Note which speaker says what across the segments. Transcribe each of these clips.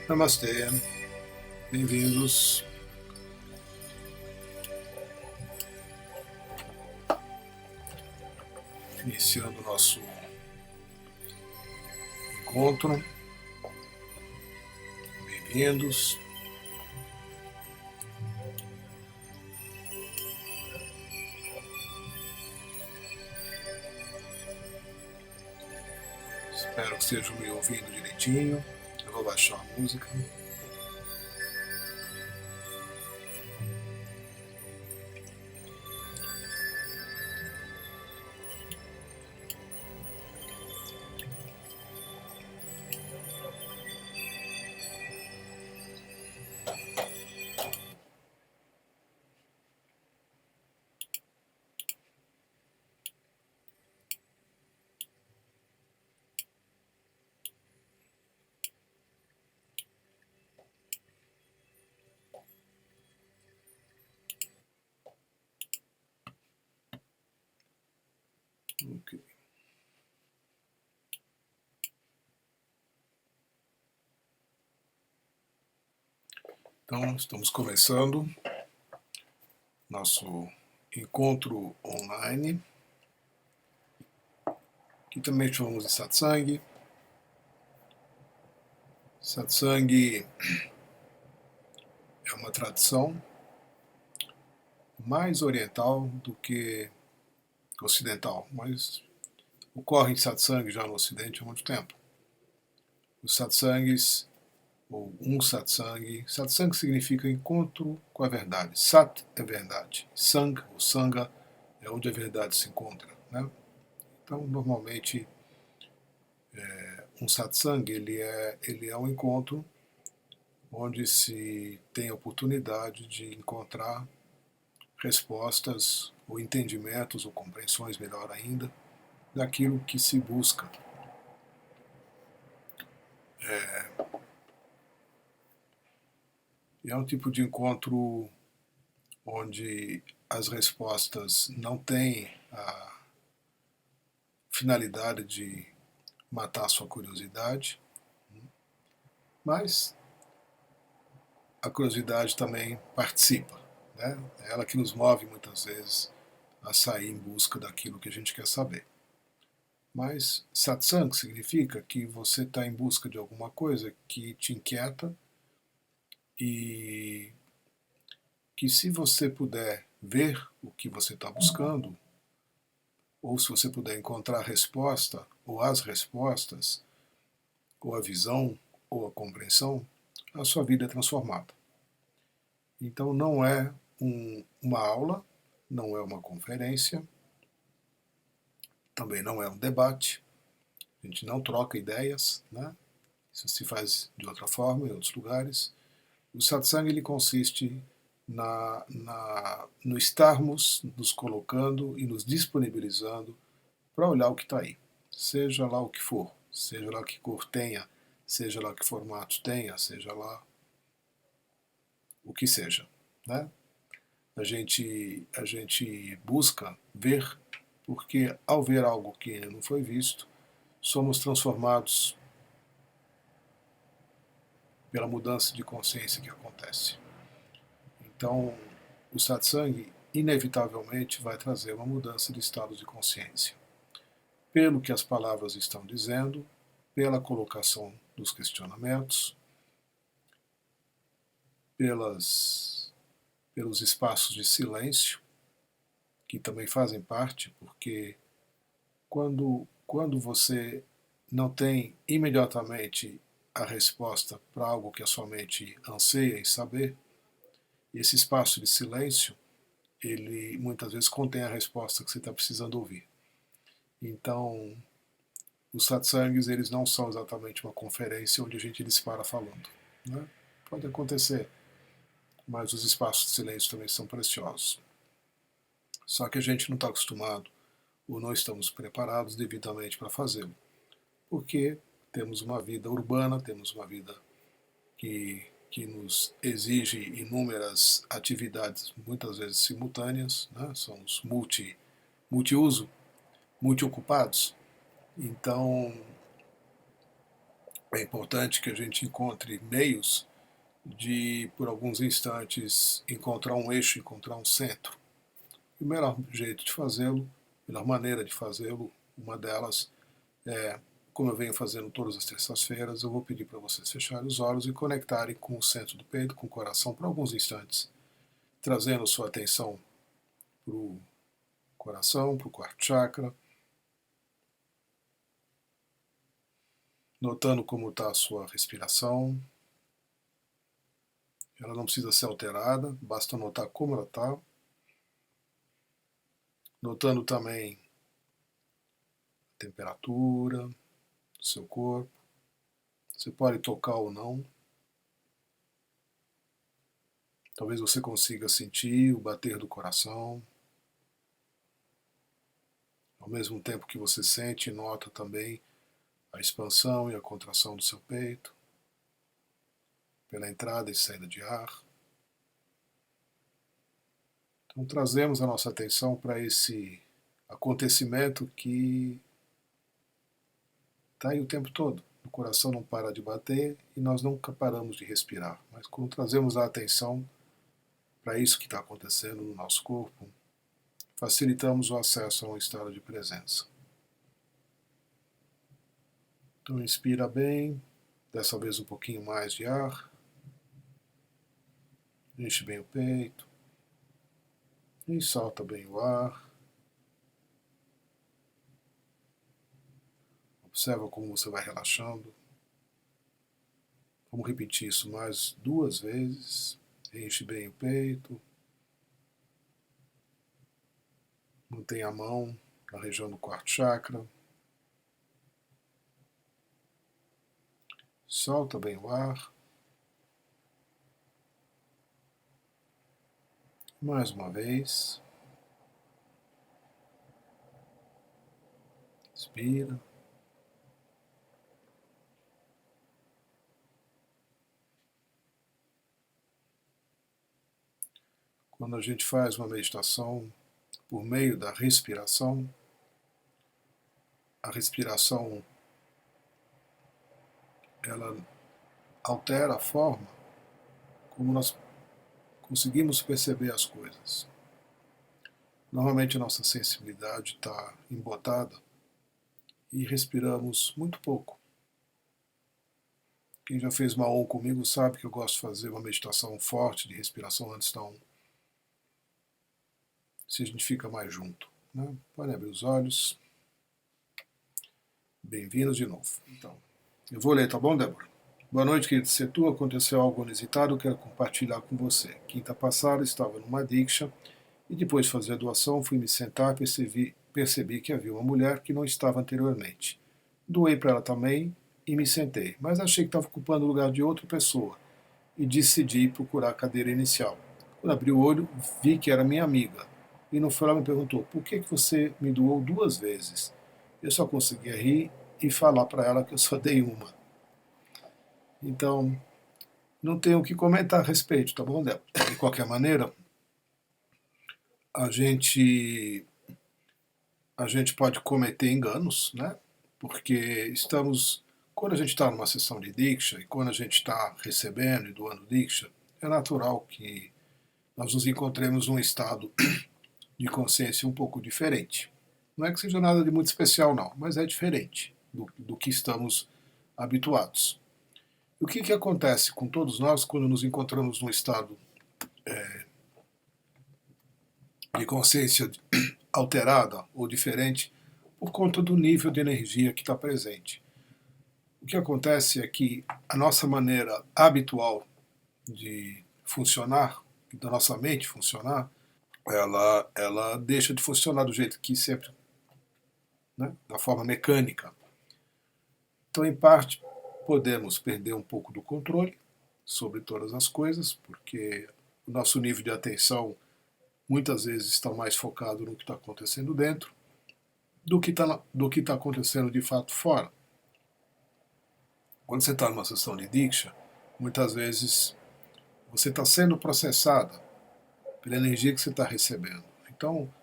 Speaker 1: Namastê, bem-vindos. Iniciando o nosso encontro. Bem-vindos. Espero que estejam me ouvindo direitinho. Eu vou baixar a música. Ok. Então, estamos começando nosso encontro online, que também chamamos de satsang. Satsang é uma tradição mais oriental do que ocidental, mas ocorre em satsang já no Ocidente há muito tempo. Os satsangs, ou um satsang, satsang significa encontro com a verdade. Sat é verdade, sang, ou sanga, é onde a verdade se encontra, né? Então, normalmente, um satsang ele é um encontro onde se tem a oportunidade de encontrar respostas ou entendimentos ou compreensões, melhor ainda, daquilo que se busca. É um tipo de encontro onde as respostas não têm a finalidade de matar a sua curiosidade, mas a curiosidade também participa, né? É ela que nos move muitas vezes a sair em busca daquilo que a gente quer saber. Mas satsang significa que você está em busca de alguma coisa que te inquieta e que, se você puder ver o que você está buscando, ou se você puder encontrar a resposta ou as respostas, ou a visão ou a compreensão, a sua vida é transformada. Então não é uma aula, não é uma conferência, também não é um debate, a gente não troca ideias, né? Isso se faz de outra forma em outros lugares. O satsang ele consiste no estarmos nos colocando e nos disponibilizando para olhar o que está aí, seja lá o que for, seja lá que cor tenha, seja lá que formato tenha, seja lá o que seja, né? A gente busca ver, porque ao ver algo que não foi visto, somos transformados pela mudança de consciência que acontece. Então, o satsang inevitavelmente vai trazer uma mudança de estado de consciência. Pelo que as palavras estão dizendo, pela colocação dos questionamentos, pelos espaços de silêncio, que também fazem parte, porque quando você não tem imediatamente a resposta para algo que a sua mente anseia em saber, esse espaço de silêncio, ele muitas vezes contém a resposta que você está precisando ouvir. Então, os satsangs, eles não são exatamente uma conferência onde a gente dispara falando, né? Pode acontecer, mas os espaços de silêncio também são preciosos. Só que a gente não está acostumado ou não estamos preparados devidamente para fazê-lo, porque temos uma vida urbana, temos uma vida que nos exige inúmeras atividades, muitas vezes simultâneas, né? Somos multiuso, multiocupados. Então, é importante que a gente encontre meios de, por alguns instantes, encontrar um eixo, encontrar um centro. E o melhor jeito de fazê-lo, a melhor maneira de fazê-lo, uma delas é, como eu venho fazendo todas as terças-feiras, eu vou pedir para vocês fecharem os olhos e conectarem com o centro do peito, com o coração, por alguns instantes, trazendo sua atenção para o coração, para o quarto chakra, notando como está a sua respiração. Ela não precisa ser alterada, basta notar como ela está. Notando também a temperatura do seu corpo. Você pode tocar ou não. Talvez você consiga sentir o bater do coração. Ao mesmo tempo que você sente e nota também a expansão e a contração do seu peito, pela entrada e saída de ar. Então trazemos a nossa atenção para esse acontecimento que está aí o tempo todo. O coração não para de bater e nós nunca paramos de respirar. Mas quando trazemos a atenção para isso que está acontecendo no nosso corpo, facilitamos o acesso a um estado de presença. Então inspira bem, dessa vez um pouquinho mais de ar. Enche bem o peito. E solta bem o ar. Observa como você vai relaxando. Vamos repetir isso mais 2 vezes. Enche bem o peito. Mantém a mão na região do quarto chakra. Solta bem o ar. Mais uma vez. Inspira. Quando a gente faz uma meditação por meio da respiração, a respiração ela altera a forma como nós conseguimos perceber as coisas. Normalmente a nossa sensibilidade está embotada e respiramos muito pouco. Quem já fez uma OM comigo sabe que eu gosto de fazer uma meditação forte de respiração antes da OM. Se a gente fica mais junto. Né? Pode abrir os olhos. Bem-vindos de novo. Então, eu vou ler, tá bom, Débora? Boa noite, querido Setu. Aconteceu algo inusitado, eu quero compartilhar com você. Quinta passada, estava numa diksha e depois de fazer a doação, fui me sentar e percebi que havia uma mulher que não estava anteriormente. Doei para ela também e me sentei, mas achei que estava ocupando o lugar de outra pessoa e decidi procurar a cadeira inicial. Quando abri o olho, vi que era minha amiga. E no final me perguntou, por que você me doou 2 vezes? Eu só conseguia rir e falar para ela que eu só dei uma. Então, não tenho o que comentar a respeito, tá bom, Débora? De qualquer maneira, a gente pode cometer enganos, né? Porque quando a gente está numa sessão de Diksha e quando a gente está recebendo e doando Diksha, é natural que nós nos encontremos num estado de consciência um pouco diferente. Não é que seja nada de muito especial, não, mas é diferente do que estamos habituados. E o que acontece com todos nós quando nos encontramos num estado de consciência alterada ou diferente por conta do nível de energia que está presente? O que acontece é que a nossa maneira habitual de funcionar, da nossa mente funcionar, ela deixa de funcionar do jeito que sempre, né, da forma mecânica. Então, em parte, podemos perder um pouco do controle sobre todas as coisas, porque o nosso nível de atenção muitas vezes está mais focado no que está acontecendo dentro do que está acontecendo de fato fora. Quando você está numa sessão de Diksha, muitas vezes você está sendo processada pela energia que você está recebendo. Então,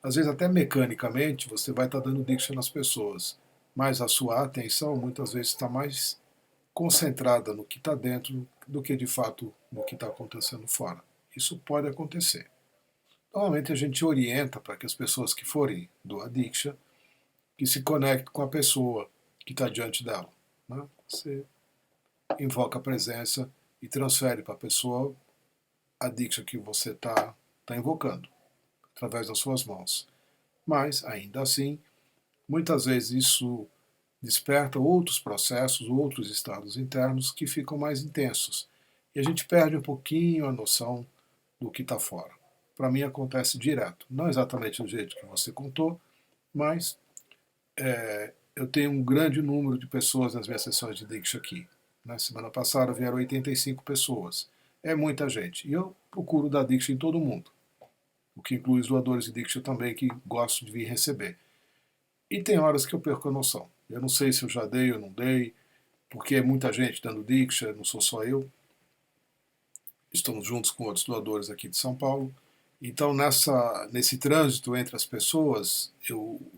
Speaker 1: às vezes até mecanicamente você vai estar dando Diksha nas pessoas, mas a sua atenção muitas vezes está mais concentrada no que está dentro do que de fato no que está acontecendo fora. Isso pode acontecer. Normalmente a gente orienta para que as pessoas que forem doar Diksha, que se conectem com a pessoa que está diante dela. Né? Você invoca a presença e transfere para a pessoa a Diksha que você está invocando, através das suas mãos. Mas, ainda assim, muitas vezes isso desperta outros processos, outros estados internos que ficam mais intensos. E a gente perde um pouquinho a noção do que está fora. Para mim acontece direto. Não exatamente do jeito que você contou, mas eu tenho um grande número de pessoas nas minhas sessões de Diksha aqui. Na semana passada vieram 85 pessoas. É muita gente. E eu procuro dar Diksha em todo mundo. O que inclui os doadores de Diksha também, que gostam de vir receber. E tem horas que eu perco a noção. Eu não sei se eu já dei ou não dei, porque é muita gente dando Diksha, não sou só eu. Estamos juntos com outros doadores aqui de São Paulo. Então, nesse trânsito entre as pessoas,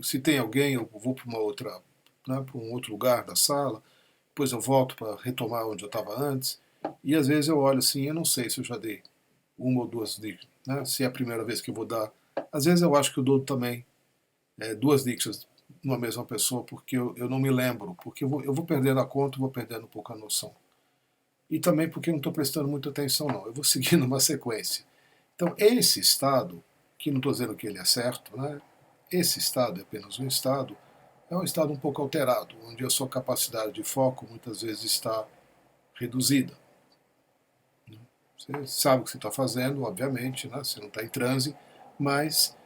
Speaker 1: se tem alguém, eu vou para uma outra, né, para um outro lugar da sala, depois eu volto para retomar onde eu estava antes, e às vezes eu olho assim, eu não sei se eu já dei uma ou duas dicas, né, se é a primeira vez que eu vou dar. Às vezes eu acho que eu dou também duas dicas numa mesma pessoa, porque eu não me lembro, porque eu vou perdendo a conta, vou perdendo um pouco a noção. E também porque eu não estou prestando muita atenção, não. Eu vou seguindo uma sequência. Então, esse estado, que não estou dizendo que ele é certo, né? Esse estado é apenas um estado, é um estado um pouco alterado, onde a sua capacidade de foco muitas vezes está reduzida. Você sabe o que você está fazendo, obviamente, né? Você não está em transe, mas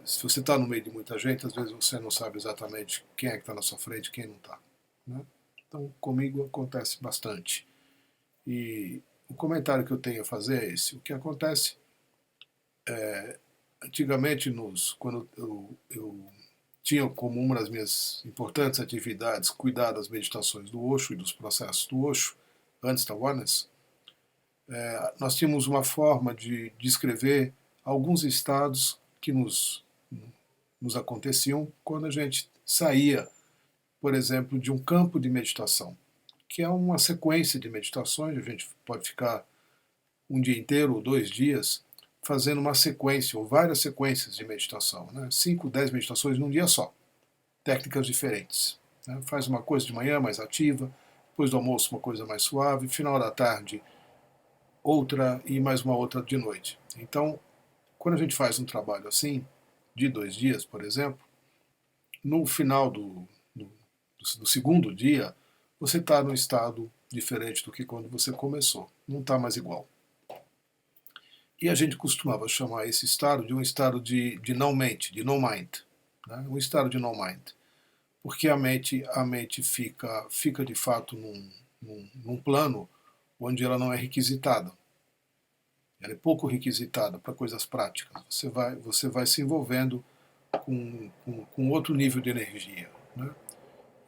Speaker 1: se você está no meio de muita gente, às vezes você não sabe exatamente quem é que está na sua frente e quem não está. Né? Então, comigo acontece bastante. E o comentário que eu tenho a fazer é esse. O que acontece antigamente, quando eu tinha como uma das minhas importantes atividades cuidar das meditações do Osho e dos processos do Osho, antes da Oneness, nós tínhamos uma forma de descrever alguns estados que nos aconteciam quando a gente saía, por exemplo, de um campo de meditação, que é uma sequência de meditações. A gente pode ficar um dia inteiro ou 2 dias fazendo uma sequência ou várias sequências de meditação, né? 5, 10 meditações num dia só, técnicas diferentes. Né? Faz uma coisa de manhã mais ativa, depois do almoço uma coisa mais suave, final da tarde outra e mais uma outra de noite. Então, quando a gente faz um trabalho assim, de 2 dias, por exemplo, no final do segundo dia, você está num estado diferente do que quando você começou. Não está mais igual. E a gente costumava chamar esse estado de um estado de não mente, de no mind. Né? Um estado de no mind. Porque a mente fica de fato num plano onde ela não é requisitada. Ela é pouco requisitada para coisas práticas. Você vai se envolvendo com outro nível de energia. Né?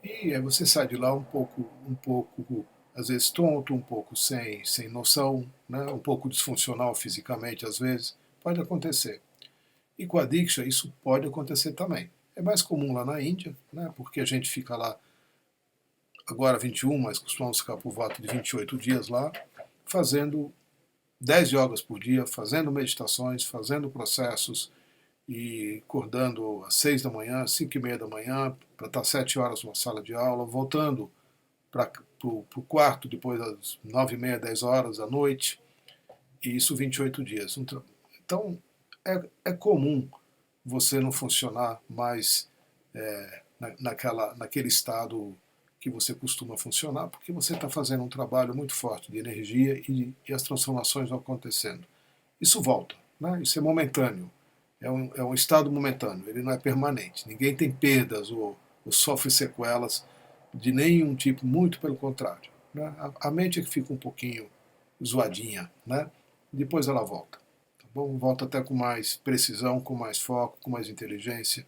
Speaker 1: E aí você sai de lá um pouco, às vezes tonto, um pouco sem noção, né? Um pouco disfuncional fisicamente, às vezes. Pode acontecer. E com a Diksha isso pode acontecer também. É mais comum lá na Índia, né? Porque a gente fica lá agora 21, mas costumamos ficar por volta de 28 dias lá, fazendo 10 yogas por dia, fazendo meditações, fazendo processos, e acordando às 6 da manhã, 5 e meia da manhã, para estar 7 horas numa sala de aula, voltando para o quarto depois das 9 e meia, 10 horas da noite, e isso 28 dias. Então, é comum você não funcionar mais naquele estado que você costuma funcionar, porque você está fazendo um trabalho muito forte de energia e as transformações vão acontecendo. Isso volta, né? Isso é momentâneo. É um estado momentâneo, ele não é permanente. Ninguém tem perdas ou sofre sequelas de nenhum tipo, muito pelo contrário. Né? A mente é que fica um pouquinho zoadinha, né? Depois ela volta. Tá bom? Volta até com mais precisão, com mais foco, com mais inteligência,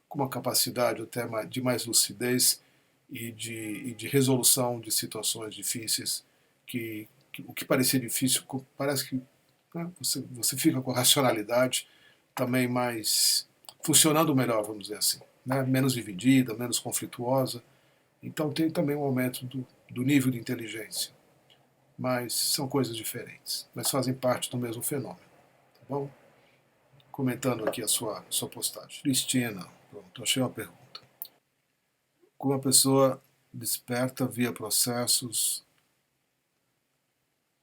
Speaker 1: com uma capacidade até de mais lucidez e de resolução de situações difíceis, que o que parecia difícil parece que, né, você fica com a racionalidade também mais funcionando melhor, vamos dizer assim, né? Menos dividida, menos conflituosa, Então tem também um aumento do nível de inteligência, mas são coisas diferentes, mas fazem parte do mesmo fenômeno, tá bom? Comentando aqui a sua postagem. Cristina, pronto, achei uma pergunta. Como a pessoa desperta via processos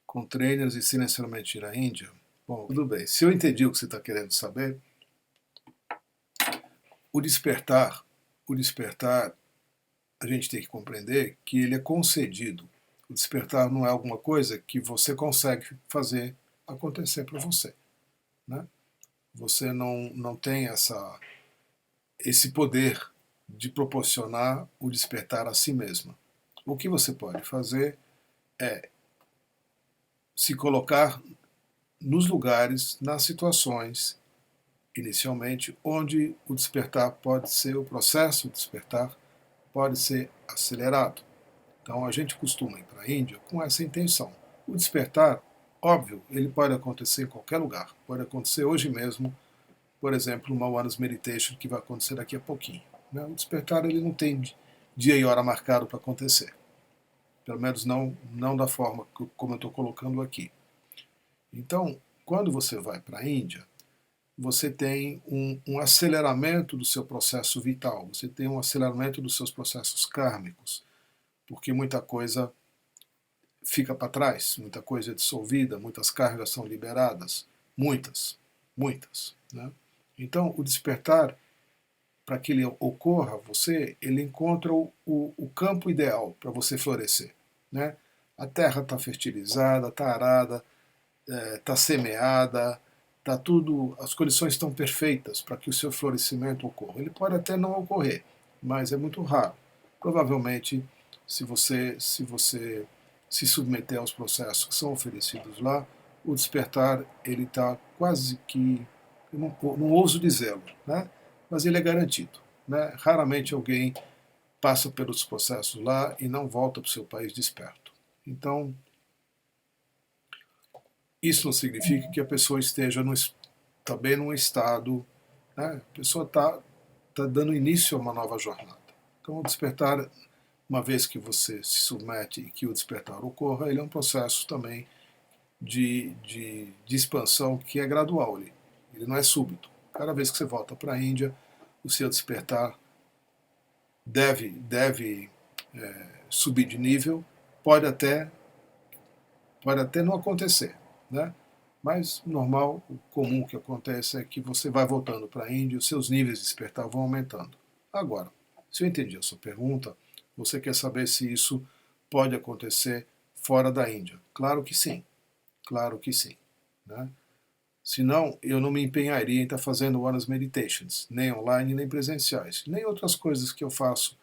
Speaker 1: com trainers e sem necessariamente ir à Índia? Bom, tudo bem. Se eu entendi o que você está querendo saber, o despertar, o despertar, a gente tem que compreender que ele é concedido. O despertar não é alguma coisa que você consegue fazer acontecer para você, né? Você não tem esse poder de proporcionar o despertar a si mesma. O que você pode fazer é se colocar nos lugares, nas situações, inicialmente, onde o despertar pode ser, o processo de despertar pode ser acelerado. Então a gente costuma ir para a Índia com essa intenção. O despertar, óbvio, ele pode acontecer em qualquer lugar. Pode acontecer hoje mesmo, por exemplo, uma Awareness Meditation que vai acontecer daqui a pouquinho. O despertar ele não tem dia e hora marcado para acontecer. Pelo menos não da forma como eu estou colocando aqui. Então, quando você vai para a Índia, você tem um aceleramento do seu processo vital, você tem um aceleramento dos seus processos kármicos, porque muita coisa fica para trás, muita coisa é dissolvida, muitas cargas são liberadas, muitas. Né? Então, o despertar, para que ele ocorra, ele encontra o campo ideal para você florescer. Né? A terra está fertilizada, está arada, está semeada, tá tudo, as condições estão perfeitas para que o seu florescimento ocorra. Ele pode até não ocorrer, mas é muito raro. Provavelmente, se você se submeter aos processos que são oferecidos lá, o despertar ele está quase que, eu não ouso dizê-lo, né? Mas ele é garantido. Né? Raramente alguém passa pelos processos lá e não volta para o seu país desperto. Então, isso não significa que a pessoa esteja também num estado, né? A pessoa tá dando início a uma nova jornada. Então, o despertar, uma vez que você se submete e que o despertar ocorra, ele é um processo também de expansão que é gradual. Ele não é súbito. Cada vez que você volta para a Índia, o seu despertar deve subir de nível, pode até, pode até não acontecer, né? Mas normal, o comum que acontece é que você vai voltando para a Índia e os seus níveis de despertar vão aumentando. Agora, se eu entendi a sua pergunta, você quer saber se isso pode acontecer fora da Índia? Claro que sim, claro que sim. Né? Senão, eu não me empenharia em estar fazendo Awareness Meditations, nem online, nem presenciais, nem outras coisas que eu faço,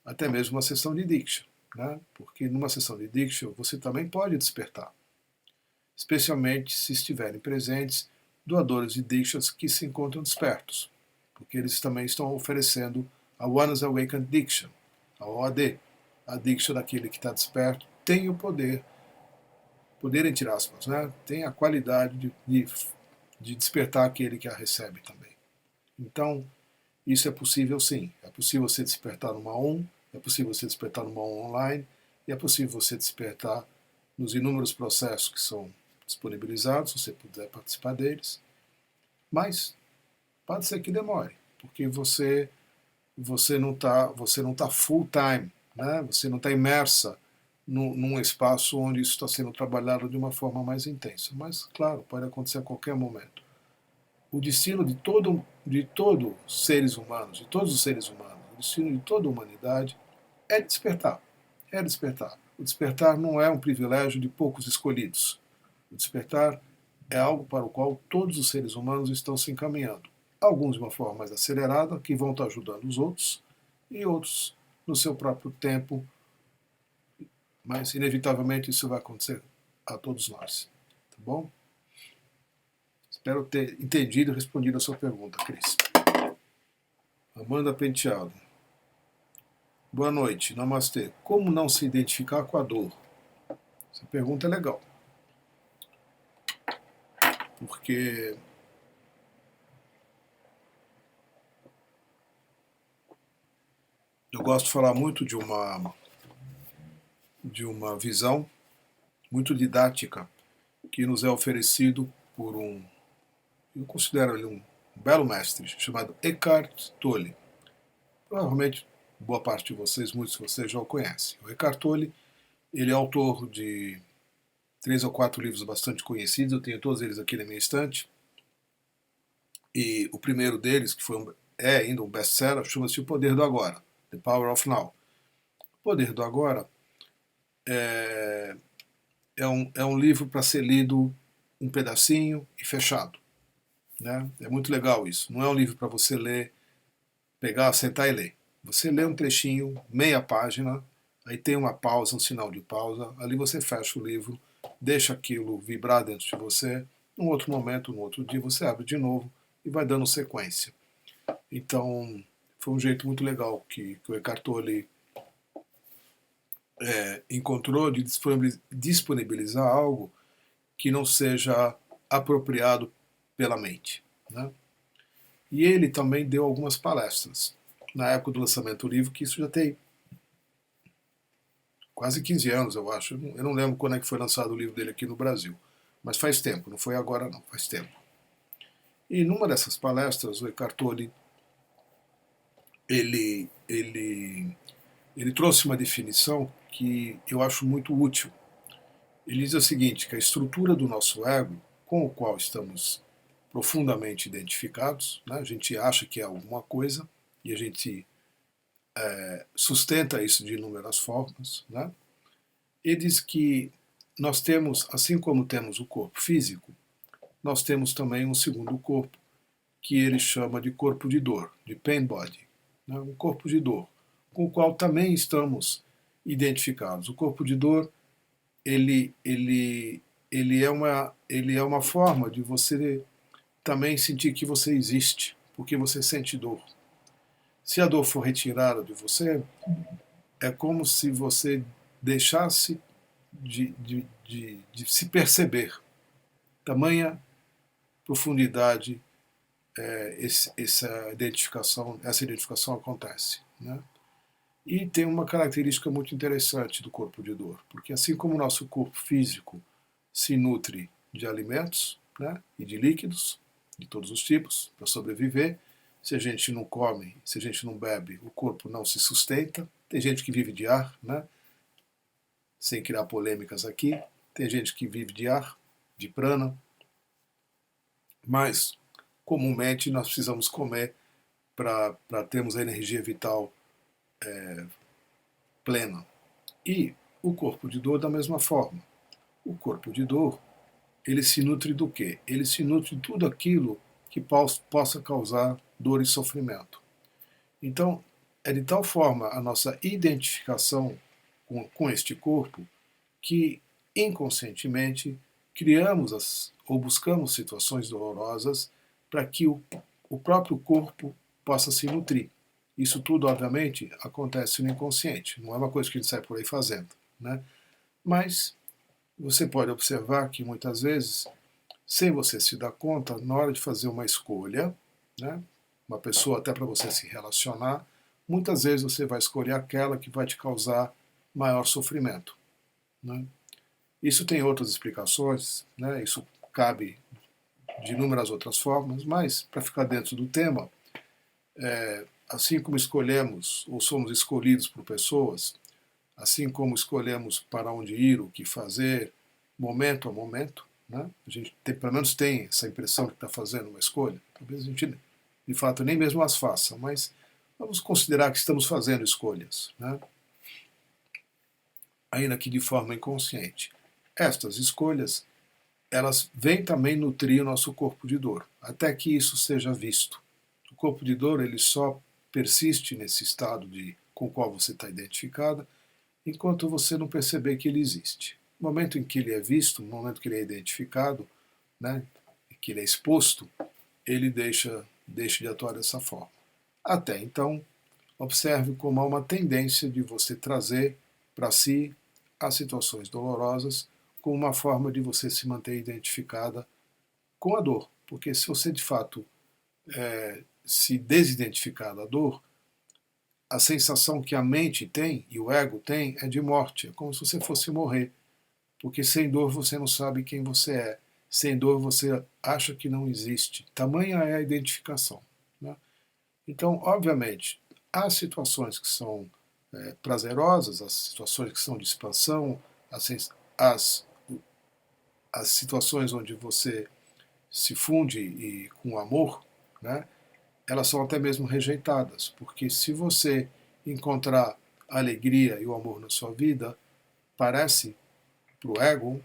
Speaker 1: até mesmo uma sessão de Diksha. Né? Porque numa sessão de Diksha você também pode despertar, especialmente se estiverem presentes doadores de Dikshas que se encontram despertos, porque eles também estão oferecendo a One's Awakened Diksha, a OAD, a Diksha daquele que está desperto, tem o poder entre aspas, né? Tem a qualidade de despertar aquele que a recebe também. Então, isso é possível sim. É possível você despertar numa ON, é possível você despertar numa ON online, e é possível você despertar nos inúmeros processos que são disponibilizados, se você puder participar deles. Mas pode ser que demore, porque você não tá full time, né? Você não está imersa num espaço onde isso está sendo trabalhado de uma forma mais intensa. Mas, claro, pode acontecer a qualquer momento. O destino de todos os seres humanos, o destino de toda a humanidade é despertar. É despertar. O despertar não é um privilégio de poucos escolhidos. O despertar é algo para o qual todos os seres humanos estão se encaminhando. Alguns de uma forma mais acelerada, que vão estar ajudando os outros, e outros no seu próprio tempo, mas inevitavelmente isso vai acontecer a todos nós. Tá bom? Espero ter entendido e respondido a sua pergunta, Cris. Amanda Penteado. Boa noite, namastê. Como não se identificar com a dor? Essa pergunta é legal. Porque Eu gosto de falar muito de uma visão muito didática que nos é oferecido por eu considero ele um belo mestre, chamado Eckhart Tolle. Provavelmente boa parte de vocês, muitos de vocês já o conhecem. O Eckhart Tolle, ele é autor de 3 ou 4 livros bastante conhecidos, eu tenho todos eles aqui na minha estante. E o primeiro deles, que é ainda um best-seller, chama-se O Poder do Agora, The Power of Now. O Poder do Agora é um livro para ser lido um pedacinho e fechado. Né? É muito legal isso. Não é um livro para você ler, pegar, sentar e ler. Você lê um trechinho, meia página, aí tem uma pausa, um sinal de pausa, ali você fecha o livro, deixa aquilo vibrar dentro de você, num outro momento, num outro dia, você abre de novo e vai dando sequência. Então, foi um jeito muito legal que o Eckhart Tolle encontrou de disponibilizar algo que não seja apropriado pela mente. Né? E ele também deu algumas palestras na época do lançamento do livro, que isso já tem quase 15 anos, eu acho. Eu não lembro quando é que foi lançado o livro dele aqui no Brasil, mas faz tempo, não foi agora não, faz tempo. E numa dessas palestras, o Eckhart Tolle, ele, ele, ele trouxe uma definição que eu acho muito útil. Ele diz o seguinte, que a estrutura do nosso ego, com o qual estamos profundamente identificados, né, a gente acha que é alguma coisa e a gente sustenta isso de inúmeras formas, né, e diz que nós temos, assim como temos o corpo físico, nós temos também um segundo corpo, que ele chama de corpo de dor, de pain body, né, um corpo de dor, com o qual também estamos identificados. O corpo de dor ele, ele, ele é uma forma de você também sentir que você existe, porque você sente dor. Se a dor for retirada de você, é como se você deixasse de se perceber. Tamanha profundidade essa identificação acontece. Né? E tem uma característica muito interessante do corpo de dor, porque assim como o nosso corpo físico se nutre de alimentos, né, e de líquidos de todos os tipos para sobreviver, se a gente não come, se a gente não bebe, o corpo não se sustenta. Tem gente que vive de ar, né, sem criar polêmicas aqui. Tem gente que vive de ar, de prana, mas comumente nós precisamos comer para termos a energia vital plena. E o corpo de dor da mesma forma. O corpo de dor, ele se nutre do quê? Ele se nutre de tudo aquilo que possa causar dor e sofrimento. Então, é de tal forma a nossa identificação com este corpo que inconscientemente criamos ou buscamos situações dolorosas para que o próprio corpo possa se nutrir. Isso tudo, obviamente, acontece no inconsciente, não é uma coisa que a gente sai por aí fazendo. Né? Mas você pode observar que muitas vezes, sem você se dar conta, na hora de fazer uma escolha, né, uma pessoa até para você se relacionar, muitas vezes você vai escolher aquela que vai te causar maior sofrimento. Né? Isso tem outras explicações, né, isso cabe de inúmeras outras formas, mas para ficar dentro do tema, assim como escolhemos ou somos escolhidos por pessoas, assim como escolhemos para onde ir, o que fazer, momento a momento, né? A gente pelo menos tem essa impressão que está fazendo uma escolha. Talvez a gente, de fato, nem mesmo as faça, mas vamos considerar que estamos fazendo escolhas, né? Ainda que de forma inconsciente. Estas escolhas, elas vêm também nutrir o nosso corpo de dor, até que isso seja visto. O corpo de dor, ele só persiste nesse estado com o qual você está identificada, enquanto você não perceber que ele existe. No momento em que ele é visto, no momento que ele é identificado, né, que ele é exposto, ele deixa de atuar dessa forma. Até então, observe como há uma tendência de você trazer para si as situações dolorosas como uma forma de você se manter identificada com a dor. Porque se você de fato se desidentificar da dor, a sensação que a mente tem e o ego tem é de morte, é como se você fosse morrer, porque sem dor você não sabe quem você é, sem dor você acha que não existe. Tamanha é a identificação. Né? Então, obviamente, há situações que são prazerosas, as situações que são de expansão, as, as situações onde você se funde com amor, né? Elas são até mesmo rejeitadas, porque se você encontrar a alegria e o amor na sua vida, parece para o ego,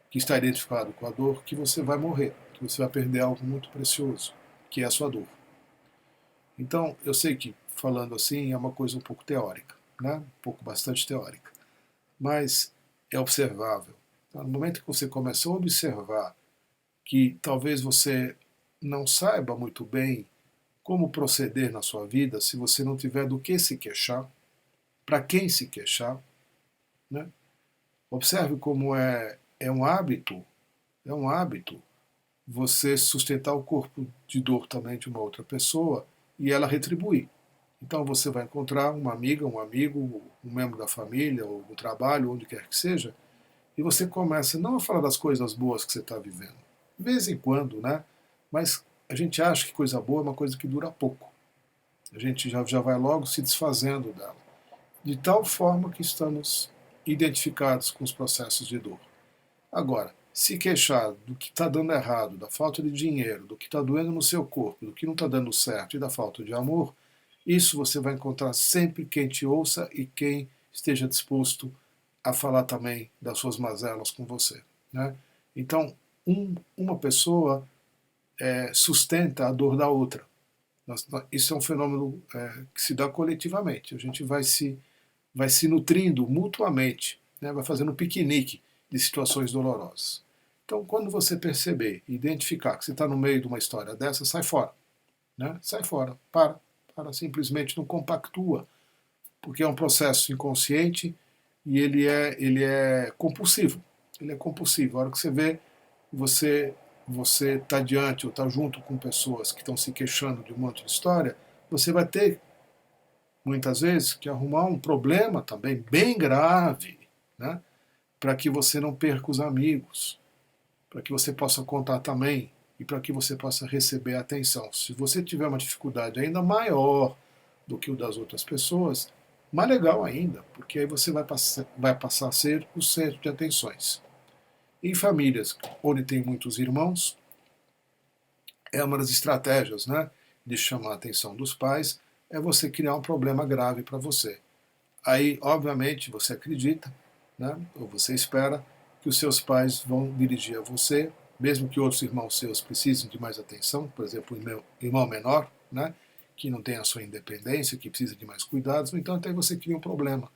Speaker 1: que está identificado com a dor, que você vai morrer, que você vai perder algo muito precioso, que é a sua dor. Então, eu sei que falando assim é uma coisa um pouco teórica, né? Um pouco bastante teórica, mas é observável. Então, no momento que você começa a observar que talvez você não saiba muito bem como proceder na sua vida se você não tiver do que se queixar, para quem se queixar, né? Observe como é um hábito você sustentar o corpo de dor também de uma outra pessoa e ela retribuir. Então você vai encontrar uma amiga, um amigo, um membro da família, ou do trabalho, onde quer que seja, e você começa não a falar das coisas boas que você está vivendo. De vez em quando, né? Mas a gente acha que coisa boa é uma coisa que dura pouco. A gente já vai logo se desfazendo dela. De tal forma que estamos identificados com os processos de dor. Agora, se queixar do que está dando errado, da falta de dinheiro, do que está doendo no seu corpo, do que não está dando certo e da falta de amor, isso você vai encontrar sempre quem te ouça e quem esteja disposto a falar também das suas mazelas com você. Né? Então, uma pessoa sustenta a dor da outra. Isso é um fenômeno que se dá coletivamente. A gente vai se nutrindo mutuamente, né? Vai fazendo um piquenique de situações dolorosas. Então, quando você perceber, identificar que você está no meio de uma história dessa, sai fora. Né? Sai fora, para, simplesmente não compactua, porque é um processo inconsciente e ele é compulsivo. Ele é compulsivo. A hora que você vê, você está diante ou está junto com pessoas que estão se queixando de um monte de história, você vai ter, muitas vezes, que arrumar um problema também bem grave, né? Para que você não perca os amigos, para que você possa contar também e para que você possa receber atenção. Se você tiver uma dificuldade ainda maior do que o das outras pessoas, mais legal ainda, porque aí você vai passar a ser o centro de atenções. Em famílias onde tem muitos irmãos, é uma das estratégias, né, de chamar a atenção dos pais, é você criar um problema grave para você. Aí, obviamente, você acredita, né, ou você espera que os seus pais vão dirigir a você, mesmo que outros irmãos seus precisem de mais atenção, por exemplo, o meu irmão menor, né, que não tem a sua independência, que precisa de mais cuidados, então até você cria um problema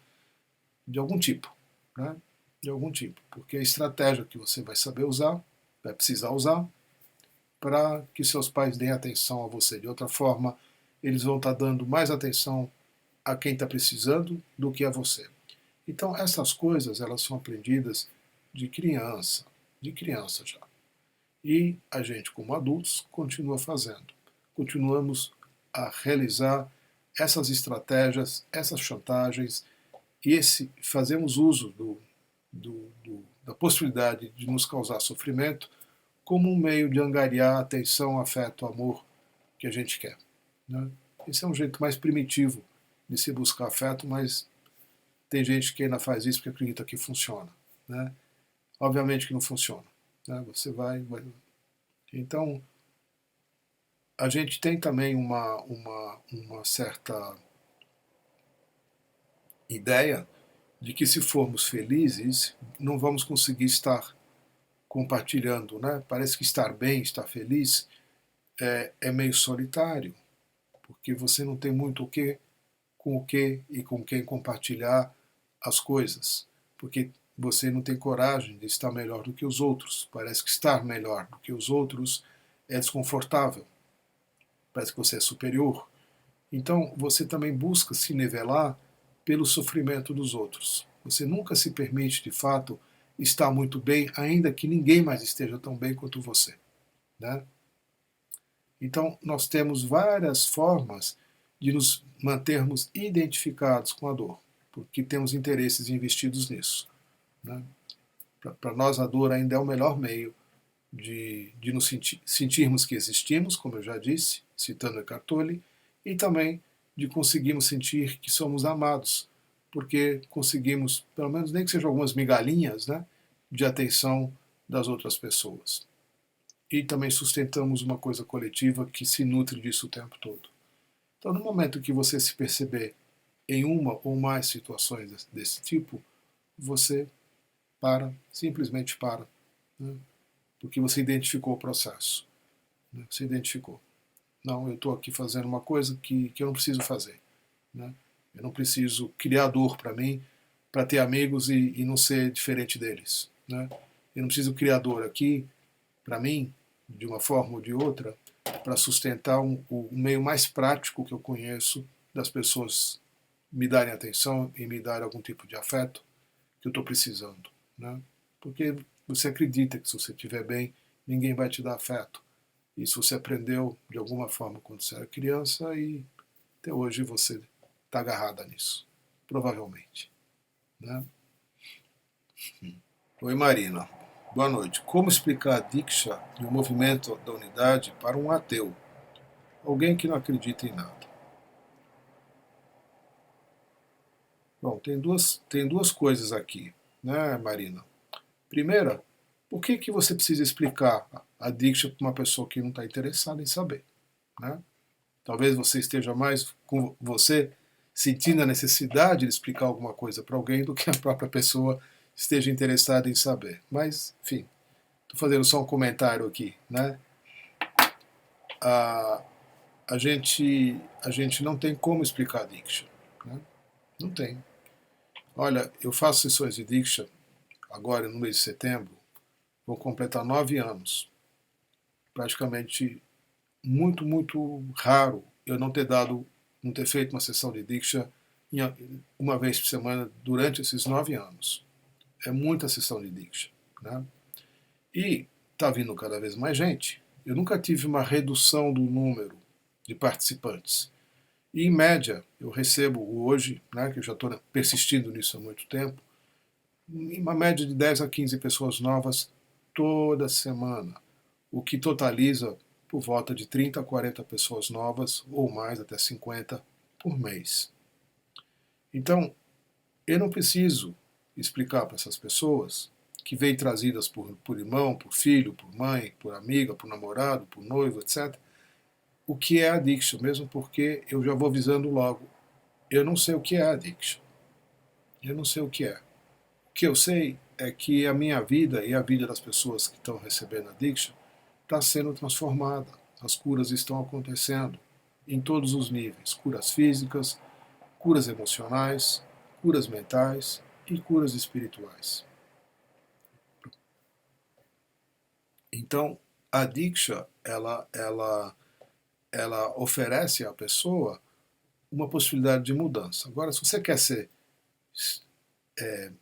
Speaker 1: de algum tipo, né, de algum tipo, porque a estratégia que você vai saber usar, vai precisar usar, para que seus pais deem atenção a você. De outra forma, eles vão estar dando mais atenção a quem está precisando do que a você. Então, essas coisas, elas são aprendidas de criança já. E a gente, como adultos, continua fazendo. Continuamos a realizar essas estratégias, essas chantagens, e fazemos uso da possibilidade de nos causar sofrimento como um meio de angariar atenção, afeto, amor que a gente quer. Né? Esse é um jeito mais primitivo de se buscar afeto, mas tem gente que ainda faz isso porque acredita que funciona. Né? Obviamente que não funciona. Né? Você vai. Então, a gente tem também uma certa ideia de que se formos felizes, não vamos conseguir estar compartilhando. Né? Parece que estar bem, estar feliz, é meio solitário, porque você não tem muito com o que e com quem compartilhar as coisas, porque você não tem coragem de estar melhor do que os outros. Parece que estar melhor do que os outros é desconfortável. Parece que você é superior. Então você também busca se nivelar pelo sofrimento dos outros. Você nunca se permite, de fato, estar muito bem, ainda que ninguém mais esteja tão bem quanto você. Né? Então nós temos várias formas de nos mantermos identificados com a dor, porque temos interesses investidos nisso. Né? Para nós, a dor ainda é o melhor meio de nos sentirmos que existimos, como eu já disse, citando Eckhart Tolle, e também de conseguirmos sentir que somos amados, porque conseguimos, pelo menos nem que sejam algumas migalhinhas, né, de atenção das outras pessoas. E também sustentamos uma coisa coletiva que se nutre disso o tempo todo. Então, no momento que você se perceber em uma ou mais situações desse tipo, você para, simplesmente para, né? Porque você identificou o processo. Né? Você identificou. Não, eu estou aqui fazendo uma coisa que eu não preciso fazer. Né? Eu não preciso criar dor para mim, para ter amigos e não ser diferente deles. Né? Eu não preciso criar dor aqui, para mim, de uma forma ou de outra, para sustentar o meio mais prático que eu conheço das pessoas me darem atenção e me darem algum tipo de afeto que eu estou precisando. Né? Porque você acredita que se você estiver bem, ninguém vai te dar afeto. Isso você aprendeu de alguma forma quando você era criança e até hoje você está agarrada nisso. Provavelmente. Né? Oi, Marina. Boa noite. Como explicar a Diksha e o movimento da unidade para um ateu? Alguém que não acredita em nada. Bom, tem duas coisas aqui, né, Marina? Primeira, por que você precisa explicar a Diksha para uma pessoa que não está interessada em saber? Né? Talvez você esteja mais com você sentindo a necessidade de explicar alguma coisa para alguém do que a própria pessoa esteja interessada em saber. Mas, enfim, estou fazendo só um comentário aqui. Né? A, a gente não tem como explicar a Diksha. Né? Não tem. Olha, eu faço sessões de Diksha agora no mês de setembro, vou completar 9 anos. Praticamente muito raro eu não ter feito uma sessão de Diksha uma vez por semana durante esses 9 anos. É muita sessão de Diksha. Né? E está vindo cada vez mais gente. Eu nunca tive uma redução do número de participantes. E, em média, eu recebo hoje, né, que eu já estou persistindo nisso há muito tempo, uma média de 10 a 15 pessoas novas toda semana, o que totaliza por volta de 30 a 40 pessoas novas, ou mais, até 50 por mês. Então, eu não preciso explicar para essas pessoas que vêm trazidas por irmão, por filho, por mãe, por amiga, por namorado, por noivo, etc., o que é addiction, mesmo porque eu já vou avisando logo. Eu não sei o que é addiction. Eu não sei o que é. O que eu sei é que a minha vida e a vida das pessoas que estão recebendo addiction está sendo transformada. As curas estão acontecendo em todos os níveis. Curas físicas, curas emocionais, curas mentais e curas espirituais. Então, a Diksha, ela oferece à pessoa uma possibilidade de mudança. Agora, se você quer ser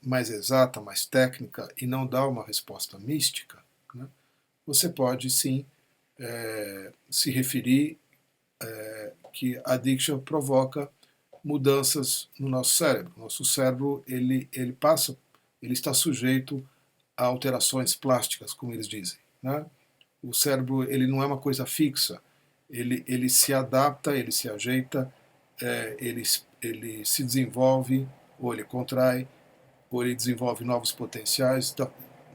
Speaker 1: mais exata, mais técnica e não dar uma resposta mística, né, você pode sim se referir que a Diksha provoca mudanças no nosso cérebro. Nosso cérebro ele passa, ele está sujeito a alterações plásticas, como eles dizem. Né? O cérebro ele não é uma coisa fixa, ele se adapta, ele se ajeita, ele se desenvolve, ou ele contrai, ou ele desenvolve novos potenciais,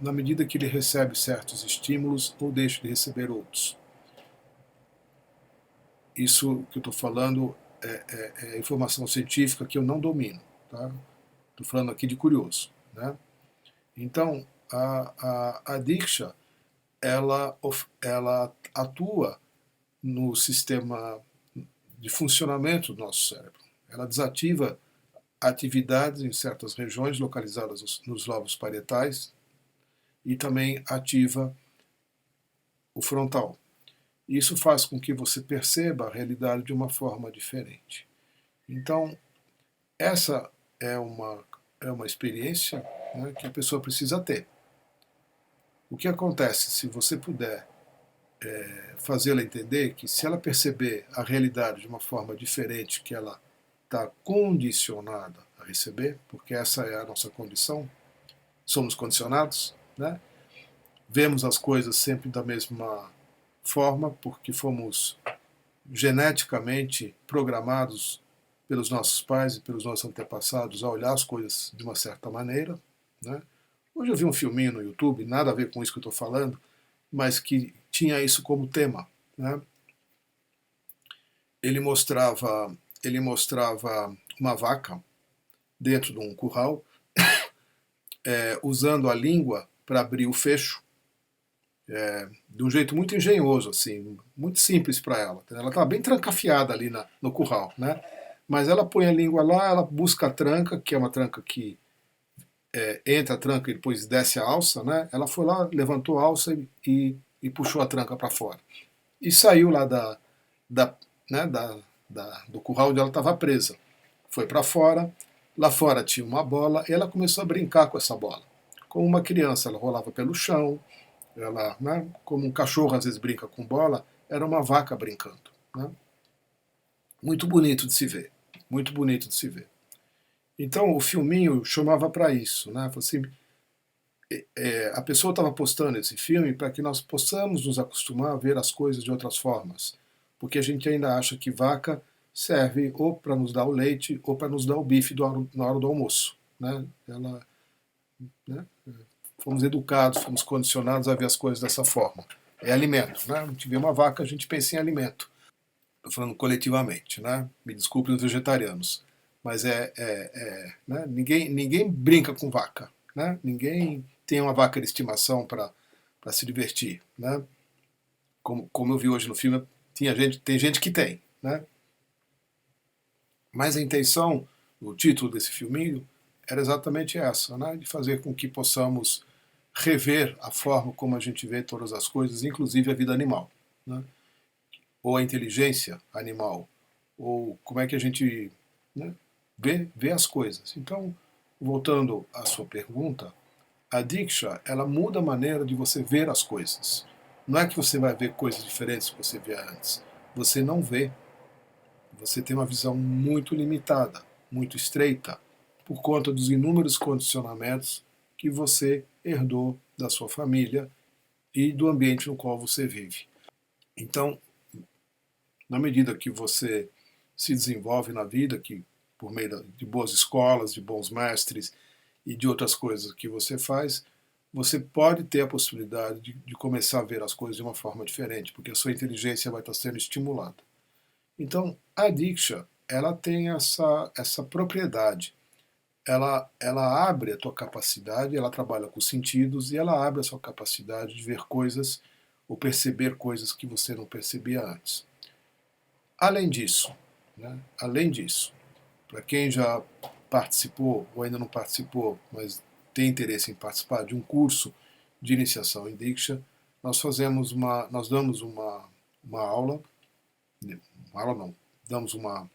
Speaker 1: na medida que ele recebe certos estímulos ou deixa de receber outros. Isso que eu estou falando é informação científica que eu não domino. Tá? Estou falando aqui de curioso. Né? Então, a Diksha, ela atua no sistema de funcionamento do nosso cérebro. Ela desativa atividades em certas regiões localizadas nos lobos parietais e também ativa o frontal. Isso faz com que você perceba a realidade de uma forma diferente. Então, essa é uma experiência, né, que a pessoa precisa ter. O que acontece se você puder fazê-la entender que se ela perceber a realidade de uma forma diferente, que ela está condicionada a receber, porque essa é a nossa condição, somos condicionados, né? Vemos as coisas sempre da mesma forma, porque fomos geneticamente programados pelos nossos pais e pelos nossos antepassados a olhar as coisas de uma certa maneira, né? Hoje eu vi um filminho no YouTube, nada a ver com isso que eu estou falando, mas que tinha isso como tema, né? Ele mostrava, ele mostrava uma vaca dentro de um curral, usando a língua para abrir o fecho, de um jeito muito engenhoso, assim, muito simples para ela. Ela estava bem trancafiada ali no curral, né? Mas ela põe a língua lá, ela busca a tranca, que é uma tranca que entra a tranca e depois desce a alça, né? Ela foi lá, levantou a alça e puxou a tranca para fora. E saiu lá da, né, do curral onde ela estava presa. Foi para fora, lá fora tinha uma bola, e ela começou a brincar com essa bola. Como uma criança, ela rolava pelo chão, ela, né, como um cachorro às vezes brinca com bola, era uma vaca brincando. Né? Muito bonito de se ver, muito bonito de se ver. Então o filminho chamava para isso, né? Assim, a pessoa estava postando esse filme para que nós possamos nos acostumar a ver as coisas de outras formas, porque a gente ainda acha que vaca serve ou para nos dar o leite ou para nos dar o bife na hora do almoço, né? Né? Fomos educados, fomos condicionados a ver as coisas dessa forma. É alimento, né? A gente vê uma vaca, a gente pensa em alimento. Estou falando coletivamente, né? Me desculpem os vegetarianos, mas né? Ninguém brinca com vaca, né? Ninguém tem uma vaca de estimação para se divertir, né? Como eu vi hoje no filme, tem gente que tem, né? Mas a intenção, o título desse filminho, era exatamente essa, né? De fazer com que possamos rever a forma como a gente vê todas as coisas, inclusive a vida animal, né? Ou a inteligência animal, ou como é que a gente, né, vê as coisas. Então, voltando à sua pergunta, a Diksha, ela muda a maneira de você ver as coisas. Não é que você vai ver coisas diferentes que você via antes. Você não vê. Você tem uma visão muito limitada, muito estreita, por conta dos inúmeros condicionamentos que você herdou da sua família e do ambiente no qual você vive. Então, na medida que você se desenvolve na vida, que por meio de boas escolas, de bons mestres e de outras coisas que você faz, você pode ter a possibilidade de começar a ver as coisas de uma forma diferente, porque a sua inteligência vai estar sendo estimulada. Então, a Diksha, ela tem essa propriedade. Ela abre a tua capacidade, ela trabalha com os sentidos e ela abre a sua capacidade de ver coisas ou perceber coisas que você não percebia antes. Além disso, né, além disso, para quem já participou ou ainda não participou, mas tem interesse em participar de um curso de iniciação em Diksha, nós damos uma aula, não,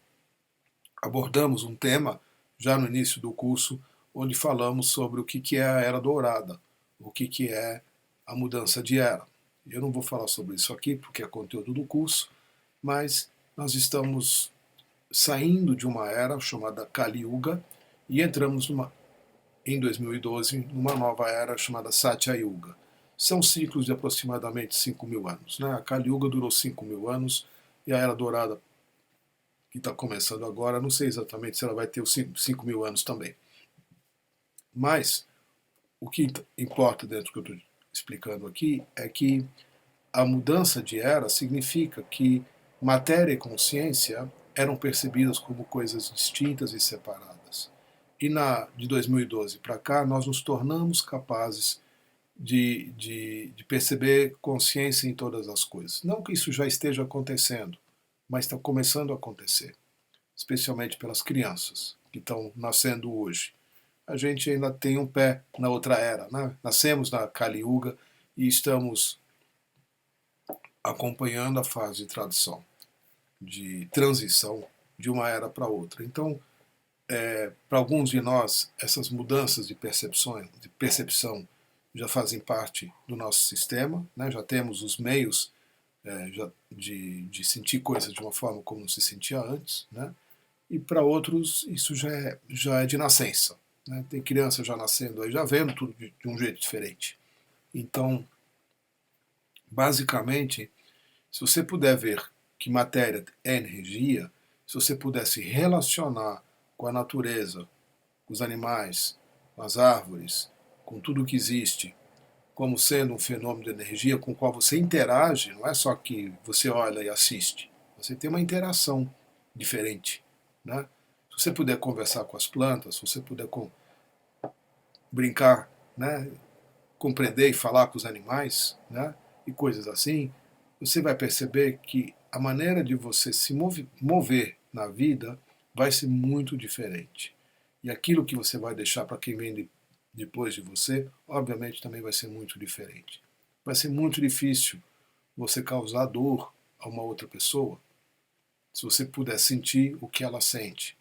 Speaker 1: abordamos um tema já no início do curso, onde falamos sobre o que é a Era Dourada, o que é a mudança de era. Eu não vou falar sobre isso aqui, porque é conteúdo do curso, mas nós estamos saindo de uma era chamada Kali Yuga e entramos em 2012 numa nova era chamada Satya Yuga. São ciclos de aproximadamente 5.000 anos. Né? A Kali Yuga durou 5.000 anos e a Era Dourada, que está começando agora, não sei exatamente se ela vai ter os 5.000 anos também. Mas o que importa dentro do que eu estou explicando aqui é que a mudança de era significa que matéria e consciência eram percebidas como coisas distintas e separadas. E de 2012 para cá, nós nos tornamos capazes de perceber consciência em todas as coisas. Não que isso já esteja acontecendo, mas está começando a acontecer, especialmente pelas crianças que estão nascendo hoje. A gente ainda tem um pé na outra era, né? Nascemos na Kali Yuga e estamos acompanhando a fase de tradução, de transição de uma era para outra. Então, para alguns de nós, essas mudanças de percepção já fazem parte do nosso sistema, né? Já temos os meios de sentir coisas de uma forma como não se sentia antes, né? E para outros isso já é de nascença. Né? Tem criança já nascendo aí, já vendo tudo de um jeito diferente. Então, basicamente, se você puder ver que matéria é energia, se você puder se relacionar com a natureza, com os animais, com as árvores, com tudo que existe, como sendo um fenômeno de energia com o qual você interage, não é só que você olha e assiste, você tem uma interação diferente. Né? Se você puder conversar com as plantas, se você puder brincar, né? Compreender e falar com os animais, né? E coisas assim, você vai perceber que a maneira de você se mover na vida vai ser muito diferente. E aquilo que você vai deixar para quem vem depois de você, obviamente também vai ser muito diferente. Vai ser muito difícil você causar dor a uma outra pessoa, se você puder sentir o que ela sente.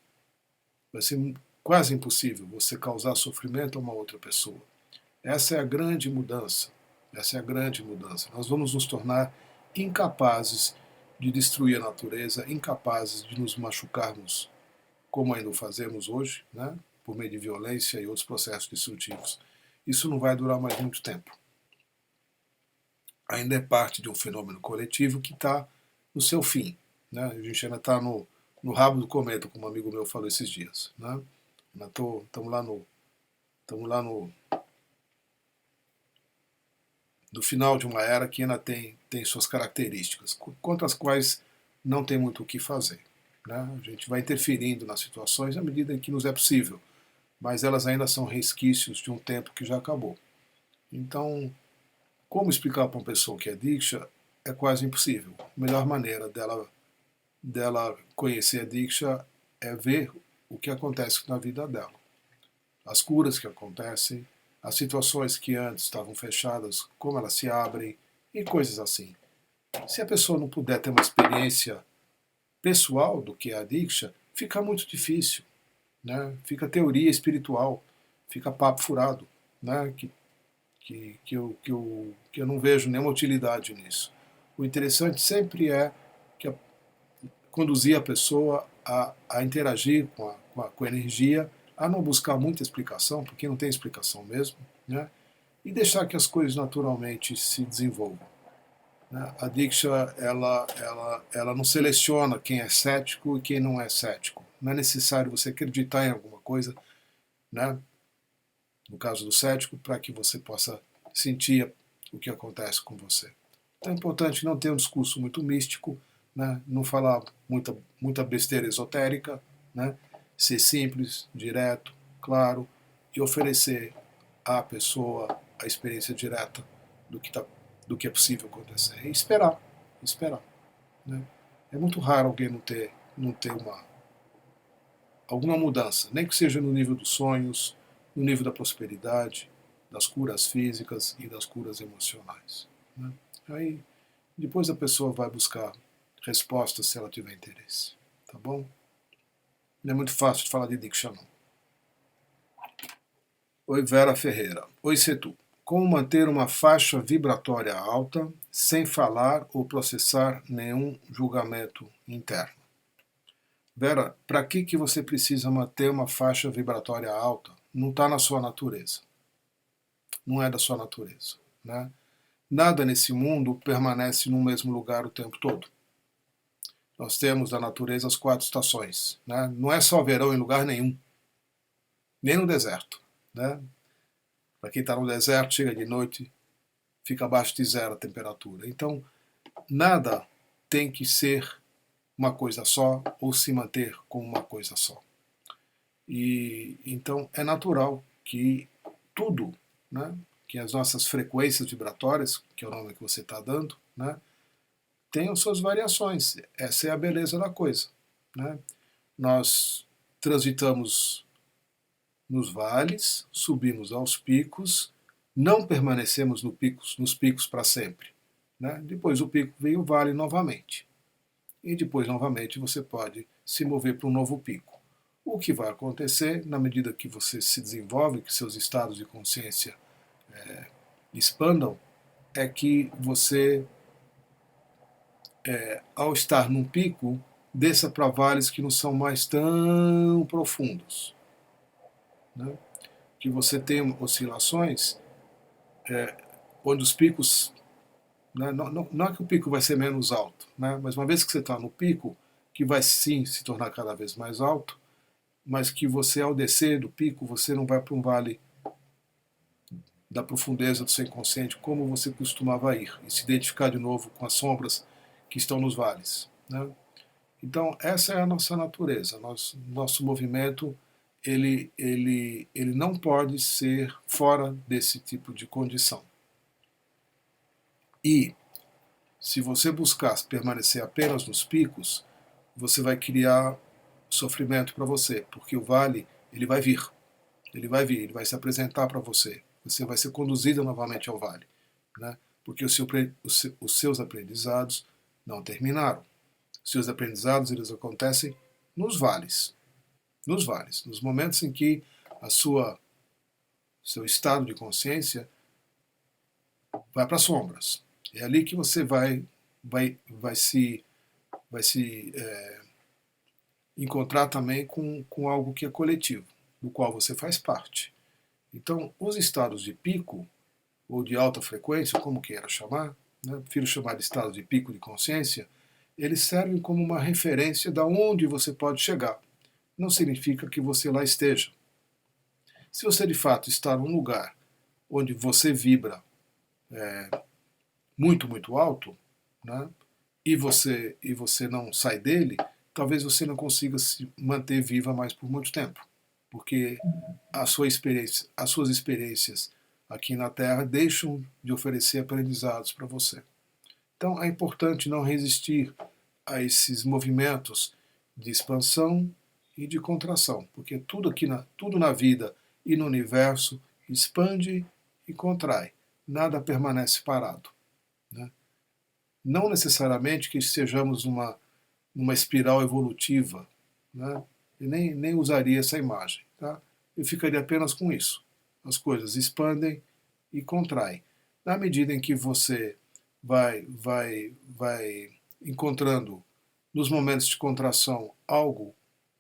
Speaker 1: Vai ser quase impossível você causar sofrimento a uma outra pessoa. Essa é a grande mudança. Essa é a grande mudança. Nós vamos nos tornar incapazes de destruir a natureza, incapazes de nos machucarmos, como ainda o fazemos hoje, né? Por meio de violência e outros processos destrutivos. Isso não vai durar mais muito tempo. Ainda é parte de um fenômeno coletivo que está no seu fim. Né? A gente ainda está no rabo do cometa, como um amigo meu falou esses dias. Né? Estamos lá no final de uma era que ainda tem suas características, contra as quais não tem muito o que fazer. Né? A gente vai interferindo nas situações à medida em que nos é possível, mas elas ainda são resquícios de um tempo que já acabou. Então, como explicar para uma pessoa que é Diksha é quase impossível. A melhor maneira dela conhecer a Diksha é ver o que acontece na vida dela. As curas que acontecem, as situações que antes estavam fechadas, como elas se abrem e coisas assim. Se a pessoa não puder ter uma experiência pessoal do que é a Diksha, fica muito difícil. Né? Fica teoria espiritual, fica papo furado, né? Que eu não vejo nenhuma utilidade nisso. O interessante sempre é que conduzir a pessoa a interagir com a energia, a não buscar muita explicação, porque não tem explicação mesmo, né? E deixar que as coisas naturalmente se desenvolvam. Né? A Diksha ela não seleciona quem é cético e quem não é cético. Não é necessário você acreditar em alguma coisa, né? No caso do cético, para que você possa sentir o que acontece com você. Então é importante não ter um discurso muito místico, né? Não falar muita besteira esotérica, né? Ser simples, direto, claro e oferecer à pessoa a experiência direta do que é possível acontecer. E esperar. Né? É muito raro alguém não ter alguma mudança, nem que seja no nível dos sonhos, no nível da prosperidade, das curas físicas e das curas emocionais. Né? Aí, depois a pessoa vai buscar respostas se ela tiver interesse. Tá bom? Não é muito fácil de falar de Diksha, não. Oi, Vera Ferreira. Oi, Setu. Como manter uma faixa vibratória alta sem falar ou processar nenhum julgamento interno? Vera, para que você precisa manter uma faixa vibratória alta? Não está na sua natureza. Não é da sua natureza. Né? Nada nesse mundo permanece no mesmo lugar o tempo todo. Nós temos da natureza as 4 estações. Né? Não é só verão em lugar nenhum. Nem no deserto. Né? Para quem está no deserto, chega de noite, fica abaixo de 0 a temperatura. Então, nada tem que ser uma coisa só ou se manter como uma coisa só. E então é natural que tudo, né, que as nossas frequências vibratórias, que é o nome que você está dando, né, tenham suas variações. Essa é a beleza da coisa. Né? Nós transitamos nos vales, subimos aos picos, não permanecemos nos picos para sempre. Né? Depois do pico vem o vale novamente. E depois, novamente, você pode se mover para um novo pico. O que vai acontecer, na medida que você se desenvolve, que seus estados de consciência expandam, é que você ao estar num pico, desça para vales que não são mais tão profundos, né? Que você tem oscilações onde os picos, né, não é que o pico vai ser menos alto, né, mas uma vez que você está no pico, que vai sim se tornar cada vez mais alto, mas que você, ao descer do pico, você não vai para um vale da profundeza do seu inconsciente como você costumava ir, e se identificar de novo com as sombras que estão nos vales, né? Então, essa é a nossa natureza. Nosso movimento ele não pode ser fora desse tipo de condição. E, se você buscar permanecer apenas nos picos, você vai criar sofrimento para você, porque o vale ele vai vir, ele vai se apresentar para você. Você vai ser conduzido novamente ao vale, né? Porque os seus aprendizados não terminaram. Seus aprendizados eles acontecem nos vales, nos momentos em que seu estado de consciência vai para as sombras. É ali que você vai se encontrar também com algo que é coletivo, do qual você faz parte. Então, os estados de pico ou de alta frequência, como queira chamar, né, prefiro chamar de estado de pico de consciência, eles servem como uma referência de onde você pode chegar. Não significa que você lá esteja. Se você de fato está num lugar onde você vibra muito, muito alto, né, e você não sai dele, talvez você não consiga se manter viva mais por muito tempo, porque as suas experiências aqui na Terra deixam de oferecer aprendizados para você. Então é importante não resistir a esses movimentos de expansão e de contração, porque tudo na vida e no universo expande e contrai, nada permanece parado, né? Não necessariamente que estejamos numa espiral evolutiva, né? Eu nem usaria essa imagem, tá? Eu ficaria apenas com isso. As coisas expandem e contraem. Na medida em que você vai encontrando nos momentos de contração algo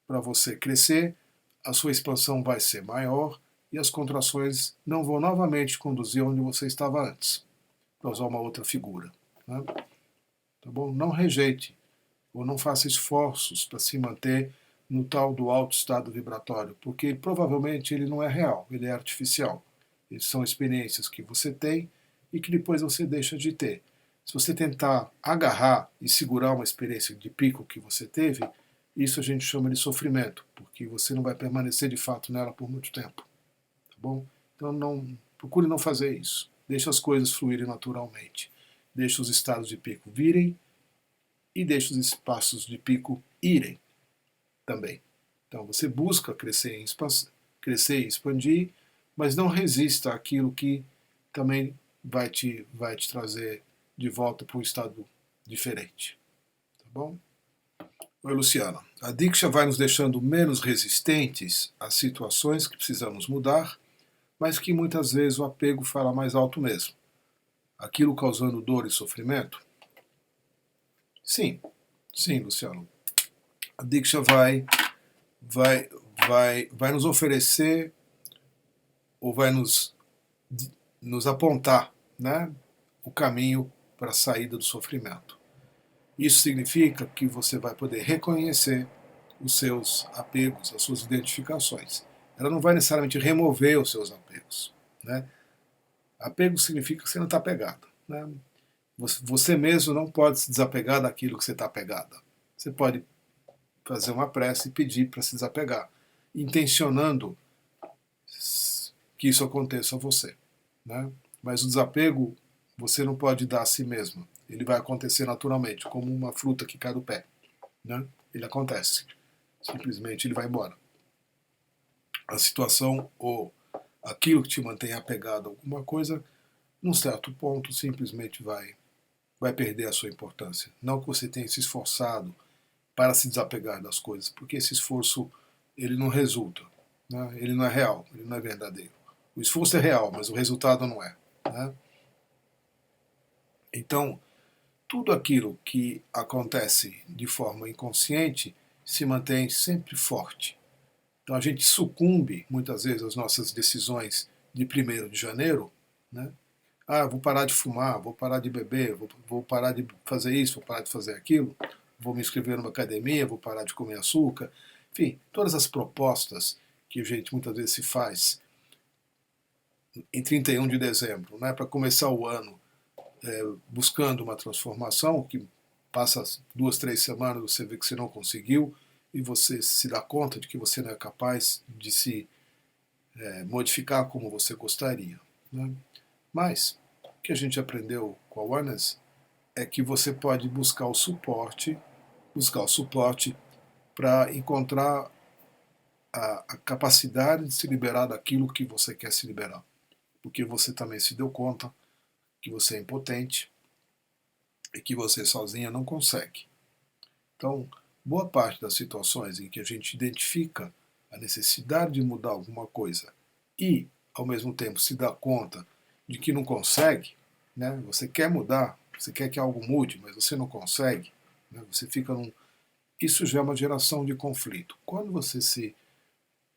Speaker 1: para você crescer, a sua expansão vai ser maior e as contrações não vão novamente conduzir onde você estava antes, para usar uma outra figura, né? Tá bom? Não rejeite ou não faça esforços para se manter no tal do alto estado vibratório, porque provavelmente ele não é real, ele é artificial. Eles são experiências que você tem e que depois você deixa de ter. Se você tentar agarrar e segurar uma experiência de pico que você teve, isso a gente chama de sofrimento, porque você não vai permanecer de fato nela por muito tempo. Tá bom? Então procure não fazer isso. Deixe as coisas fluírem naturalmente. Deixe os estados de pico virem e deixe os espaços de pico irem também. Então você busca crescer e expandir, mas não resista àquilo que também vai te trazer de volta para um estado diferente. Tá bom? Oi, Luciana. A Diksha vai nos deixando menos resistentes às situações que precisamos mudar, mas que muitas vezes o apego fala mais alto mesmo. Aquilo causando dor e sofrimento? Sim, sim, Luciano. A Diksha vai nos oferecer ou vai nos apontar, né, o caminho para a saída do sofrimento. Isso significa que você vai poder reconhecer os seus apegos, as suas identificações. Ela não vai necessariamente remover os seus apegos, né? Apego significa que você não está apegado, né? Você mesmo não pode se desapegar daquilo que você está apegada. Você pode fazer uma prece e pedir para se desapegar, intencionando que isso aconteça a você, né? Mas o desapego você não pode dar a si mesmo. Ele vai acontecer naturalmente, como uma fruta que cai do pé, né? Ele acontece. Simplesmente ele vai embora. A situação ou aquilo que te mantém apegado a alguma coisa, num certo ponto, simplesmente vai perder a sua importância. Não que você tenha se esforçado para se desapegar das coisas, porque esse esforço ele não resulta, né? Ele não é real, ele não é verdadeiro. O esforço é real, mas o resultado não é, né? Então, tudo aquilo que acontece de forma inconsciente se mantém sempre forte. Então a gente sucumbe, muitas vezes, às nossas decisões de 1º de janeiro, né? Ah, vou parar de fumar, vou parar de beber, vou parar de fazer isso, vou parar de fazer aquilo, vou me inscrever numa academia, vou parar de comer açúcar. Enfim, todas as propostas que a gente muitas vezes se faz em 31 de dezembro, né, para começar o ano buscando uma transformação, que passa 2, 3 semanas, você vê que você não conseguiu, e você se dá conta de que você não é capaz de se modificar como você gostaria. Né? Mas o que a gente aprendeu com a Oneness é que você pode buscar o suporte para encontrar a capacidade de se liberar daquilo que você quer se liberar. Porque você também se deu conta que você é impotente e que você sozinha não consegue. Então, boa parte das situações em que a gente identifica a necessidade de mudar alguma coisa e, ao mesmo tempo, se dá conta de que não consegue, né? Você quer mudar, você quer que algo mude, mas você não consegue, né? Você fica num... Isso já é uma geração de conflito. Quando você se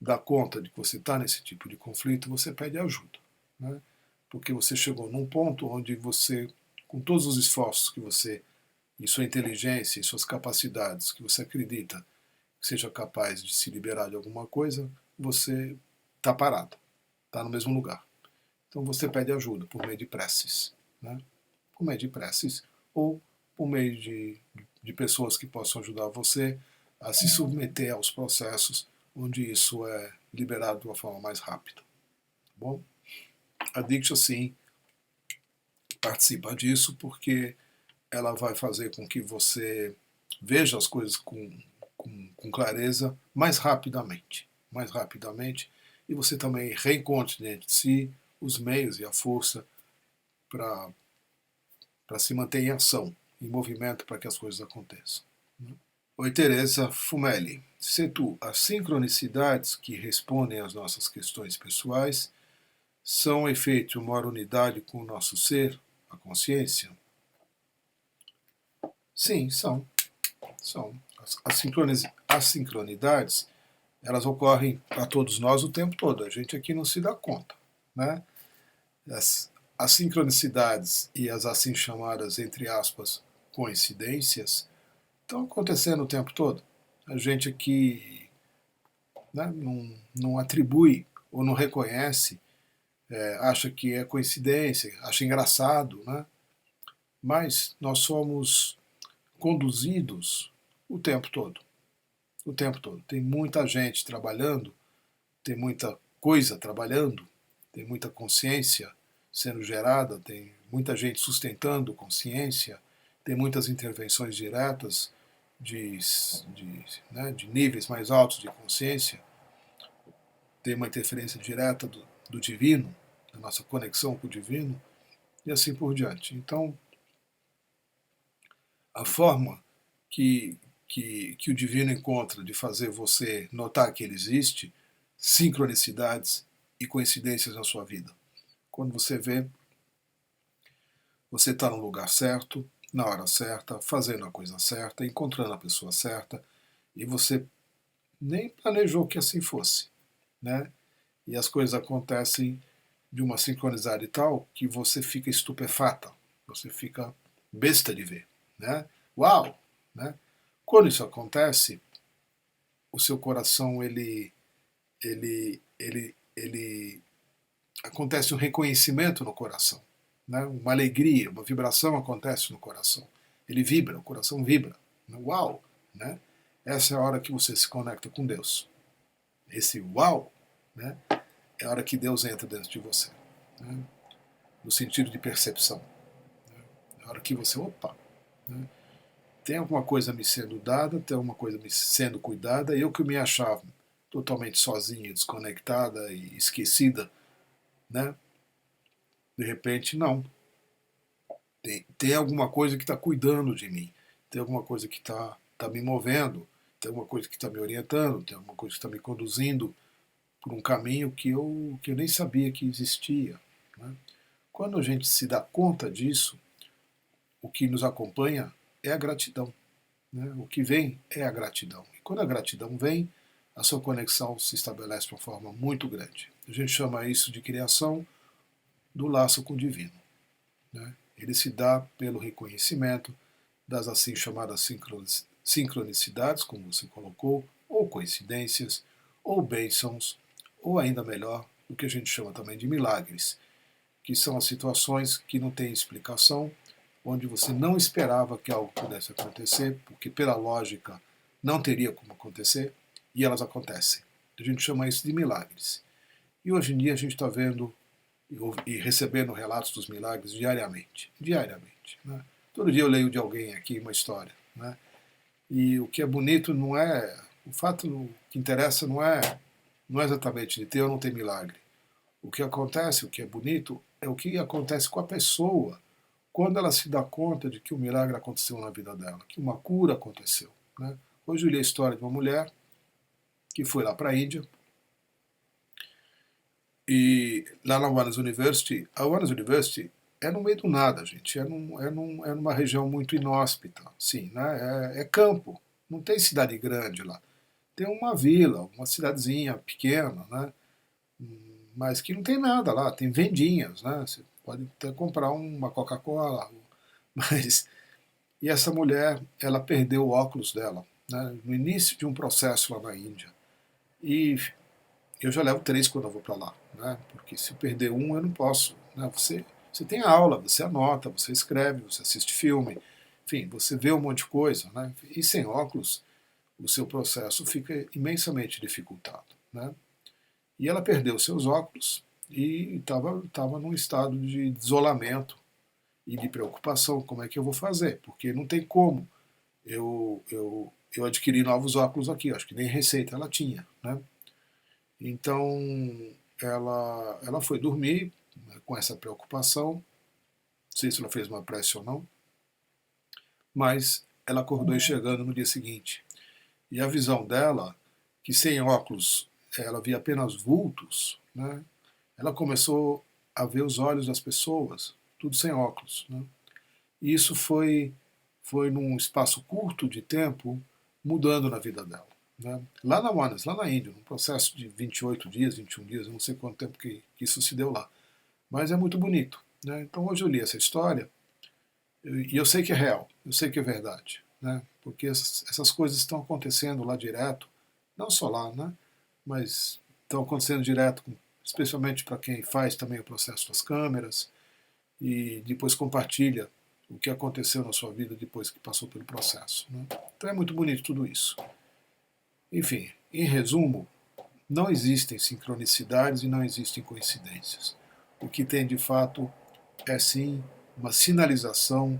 Speaker 1: dá conta de que você está nesse tipo de conflito, você pede ajuda, né? Porque você chegou num ponto onde você, com todos os esforços que você, e sua inteligência e suas capacidades, que você acredita que seja capaz de se liberar de alguma coisa, você está parado, está no mesmo lugar. Então você pede ajuda por meio de preces, né? Por meio de preces ou por meio de pessoas que possam ajudar você a se submeter aos processos onde isso é liberado de uma forma mais rápida. Tá bom? A Diksha, sim, participa disso porque ela vai fazer com que você veja as coisas com clareza mais rapidamente, e você também reencontre dentro de si os meios e a força para se manter em ação, em movimento para que as coisas aconteçam. Oi, Teresa Fumelli. Se tu, as sincronicidades que respondem às nossas questões pessoais são efeito de uma unidade com o nosso ser, a consciência? Sim, são. As sincronidades, elas ocorrem para todos nós o tempo todo. A gente aqui não se dá conta, né? As sincronicidades e as assim chamadas, entre aspas, coincidências, estão acontecendo o tempo todo. A gente aqui, né, não atribui ou não reconhece, acha que é coincidência, acha engraçado, né? Mas nós somos conduzidos o tempo todo. O tempo todo. Tem muita gente trabalhando, tem muita coisa trabalhando, tem muita consciência sendo gerada, tem muita gente sustentando consciência, tem muitas intervenções diretas de níveis mais altos de consciência, tem uma interferência direta do divino, da nossa conexão com o divino, e assim por diante. Então, a forma que o divino encontra de fazer você notar que ele existe, sincronicidades e coincidências na sua vida. Quando você vê, você está no lugar certo, na hora certa, fazendo a coisa certa, encontrando a pessoa certa, e você nem planejou que assim fosse, né? E as coisas acontecem de uma sincronizada tal que você fica estupefata, você fica besta de ver, né? Uau, né? Quando isso acontece, o seu coração ele acontece um reconhecimento no coração, né? Uma alegria, uma vibração acontece no coração. Ele vibra, o coração vibra. Uau, né? Essa é a hora que você se conecta com Deus. Esse uau, né? É a hora que Deus entra dentro de você, né? No sentido de percepção. Né? É a hora que você, opa, né? Tem alguma coisa me sendo dada, tem alguma coisa me sendo cuidada, eu que me achava totalmente sozinha, desconectada e esquecida, né? De repente, não. Tem alguma coisa que está cuidando de mim, tem alguma coisa que tá me movendo, tem alguma coisa que está me orientando, tem alguma coisa que está me conduzindo por um caminho que eu nem sabia que existia, né? Quando a gente se dá conta disso, o que nos acompanha é a gratidão. Né? O que vem é a gratidão. E quando a gratidão vem, a sua conexão se estabelece de uma forma muito grande. A gente chama isso de criação do laço com o divino. Né? Ele se dá pelo reconhecimento das assim chamadas sincronicidades, como você colocou, ou coincidências, ou bênçãos, ou ainda melhor, o que a gente chama também de milagres, que são as situações que não têm explicação, onde você não esperava que algo pudesse acontecer, porque pela lógica não teria como acontecer, e elas acontecem. A gente chama isso de milagres. E hoje em dia a gente está vendo e recebendo relatos dos milagres diariamente. Diariamente. Né? Todo dia eu leio de alguém aqui uma história. Né? E o que é bonito não é. O fato que interessa não é exatamente de ter ou não ter milagre. O que acontece, o que é bonito, é o que acontece com a pessoa quando ela se dá conta de que um milagre aconteceu na vida dela, que uma cura aconteceu. Né? Hoje eu li a história de uma mulher que foi lá para a Índia, e lá na One University, a One University é no meio do nada, gente. É numa região muito inóspita, sim, né? É campo. Não tem cidade grande lá. Tem uma vila, uma cidadezinha pequena, né? Mas que não tem nada lá. Tem vendinhas, né? Você pode até comprar uma Coca-Cola. Mas e essa mulher, ela perdeu o óculos dela, né? No início de um processo lá na Índia. E eu já levo 3 quando eu vou para lá, né? Porque se eu perder um, eu não posso. Né? Você tem aula, você anota, você escreve, você assiste filme, enfim, você vê um monte de coisa, né? E sem óculos, o seu processo fica imensamente dificultado, né? E ela perdeu seus óculos e estava num estado de isolamento e de preocupação. Como é que eu vou fazer? Porque não tem como eu adquirir novos óculos aqui. Acho que nem receita ela tinha, né? Então, ela foi dormir, né, com essa preocupação. Não sei se ela fez uma prece ou não, mas ela acordou enxergando no dia seguinte. E a visão dela, que sem óculos ela via apenas vultos, né, ela começou a ver os olhos das pessoas, tudo sem óculos. Né. E isso foi num espaço curto de tempo, mudando na vida dela. Né? Lá na Manas, lá na Índia, num processo de 28 dias, 21 dias, eu não sei quanto tempo que isso se deu lá. Mas é muito bonito. Né? Então hoje eu li essa história e eu sei que é real, eu sei que é verdade. Né? Porque essas coisas estão acontecendo lá direto, não só lá, né? Mas estão acontecendo direto, especialmente para quem faz também o processo das câmeras e depois compartilha o que aconteceu na sua vida depois que passou pelo processo. Né? Então é muito bonito tudo isso. Enfim, em resumo, não existem sincronicidades e não existem coincidências. O que tem de fato é sim uma sinalização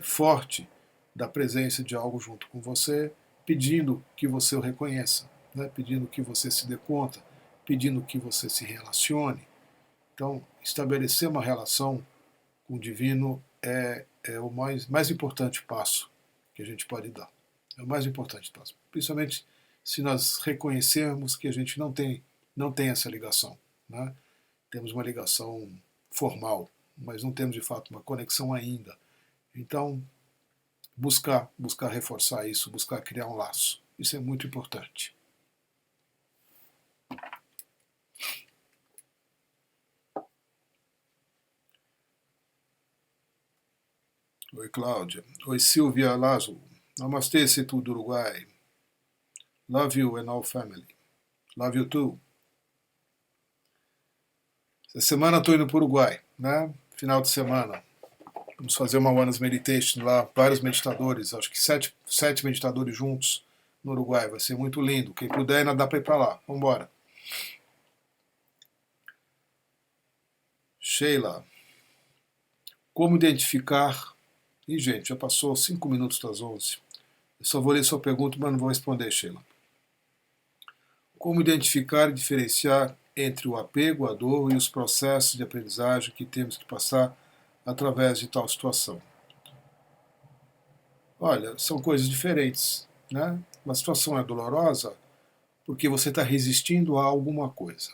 Speaker 1: forte da presença de algo junto com você, pedindo que você o reconheça, né? Pedindo que você se dê conta, pedindo que você se relacione. Então, estabelecer uma relação com o divino é o mais importante passo que a gente pode dar. É o mais importante passo. Principalmente se nós reconhecermos que a gente não tem essa ligação. Né? Temos uma ligação formal, mas não temos de fato uma conexão ainda. Então, buscar reforçar isso, buscar criar um laço. Isso é muito importante. Oi, Cláudia. Oi, Silvia Lazo. Namastê, Setu do Uruguai. Love you and all family. Love you too. Essa semana estou indo para o Uruguai, né? Final de semana. Vamos fazer uma One's Meditation lá, vários meditadores, acho que sete meditadores juntos no Uruguai. Vai ser muito lindo. Quem puder ainda dá para ir para lá. Vamos embora. Sheila. Como identificar... Ih, gente, já passou 5 minutos das 11. Eu só vou ler sua pergunta, mas não vou responder, Sheila. Como identificar e diferenciar entre o apego, a dor e os processos de aprendizagem que temos que passar através de tal situação? Olha, são coisas diferentes. Né? Uma situação é dolorosa porque você está resistindo a alguma coisa.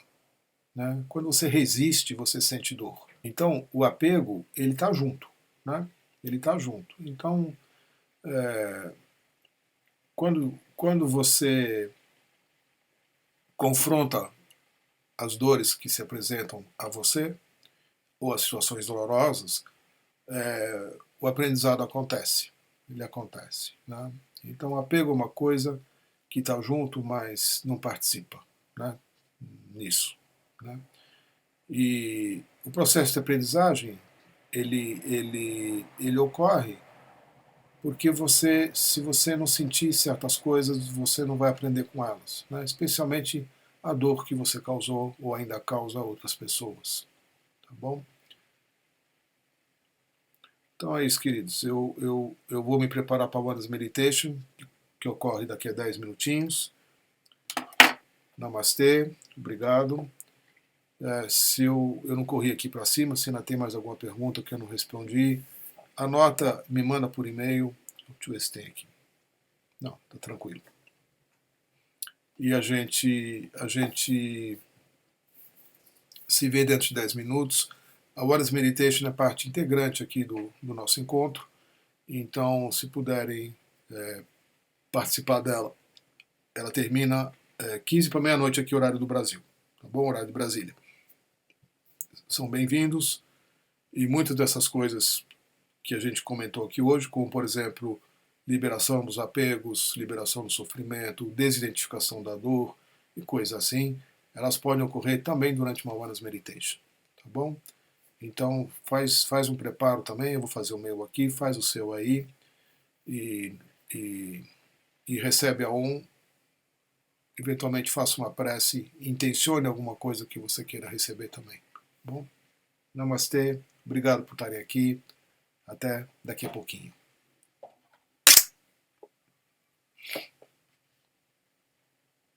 Speaker 1: Né? Quando você resiste, você sente dor. Então, o apego, ele está junto. Né? ele está junto. Então, quando você confronta as dores que se apresentam a você, ou as situações dolorosas, o aprendizado acontece. Ele acontece. Né? Então, o apego é uma coisa que está junto, mas não participa, né? Nisso. Né? E o processo de aprendizagem, ele ocorre porque você, se você não sentir certas coisas, você não vai aprender com elas, né? Especialmente a dor que você causou ou ainda causa a outras pessoas, tá bom? Então é isso, queridos. Eu vou me preparar para a Oneness Meditation, que ocorre daqui a 10 minutinhos. Namastê, obrigado. Se eu não corri aqui para cima, se ainda tem mais alguma pergunta que eu não respondi, anota, me manda por e-mail. Deixa eu ver se tem aqui. Não, tá tranquilo. E a gente se vê dentro de 10 minutos. A Oneness Meditation é parte integrante aqui do nosso encontro. Então, se puderem participar dela, ela termina 15 para meia-noite aqui, horário do Brasil. Tá bom? Horário de Brasília. São bem-vindos. E muitas dessas coisas que a gente comentou aqui hoje, como, por exemplo, liberação dos apegos, liberação do sofrimento, desidentificação da dor e coisas assim, elas podem ocorrer também durante uma Oneness Meditation. Tá bom? Então, faz um preparo também, eu vou fazer o meu aqui, faz o seu aí, e recebe a eventualmente faça uma prece, intencione alguma coisa que você queira receber também. Tá bom? Namastê, obrigado por estarem aqui, até daqui a pouquinho.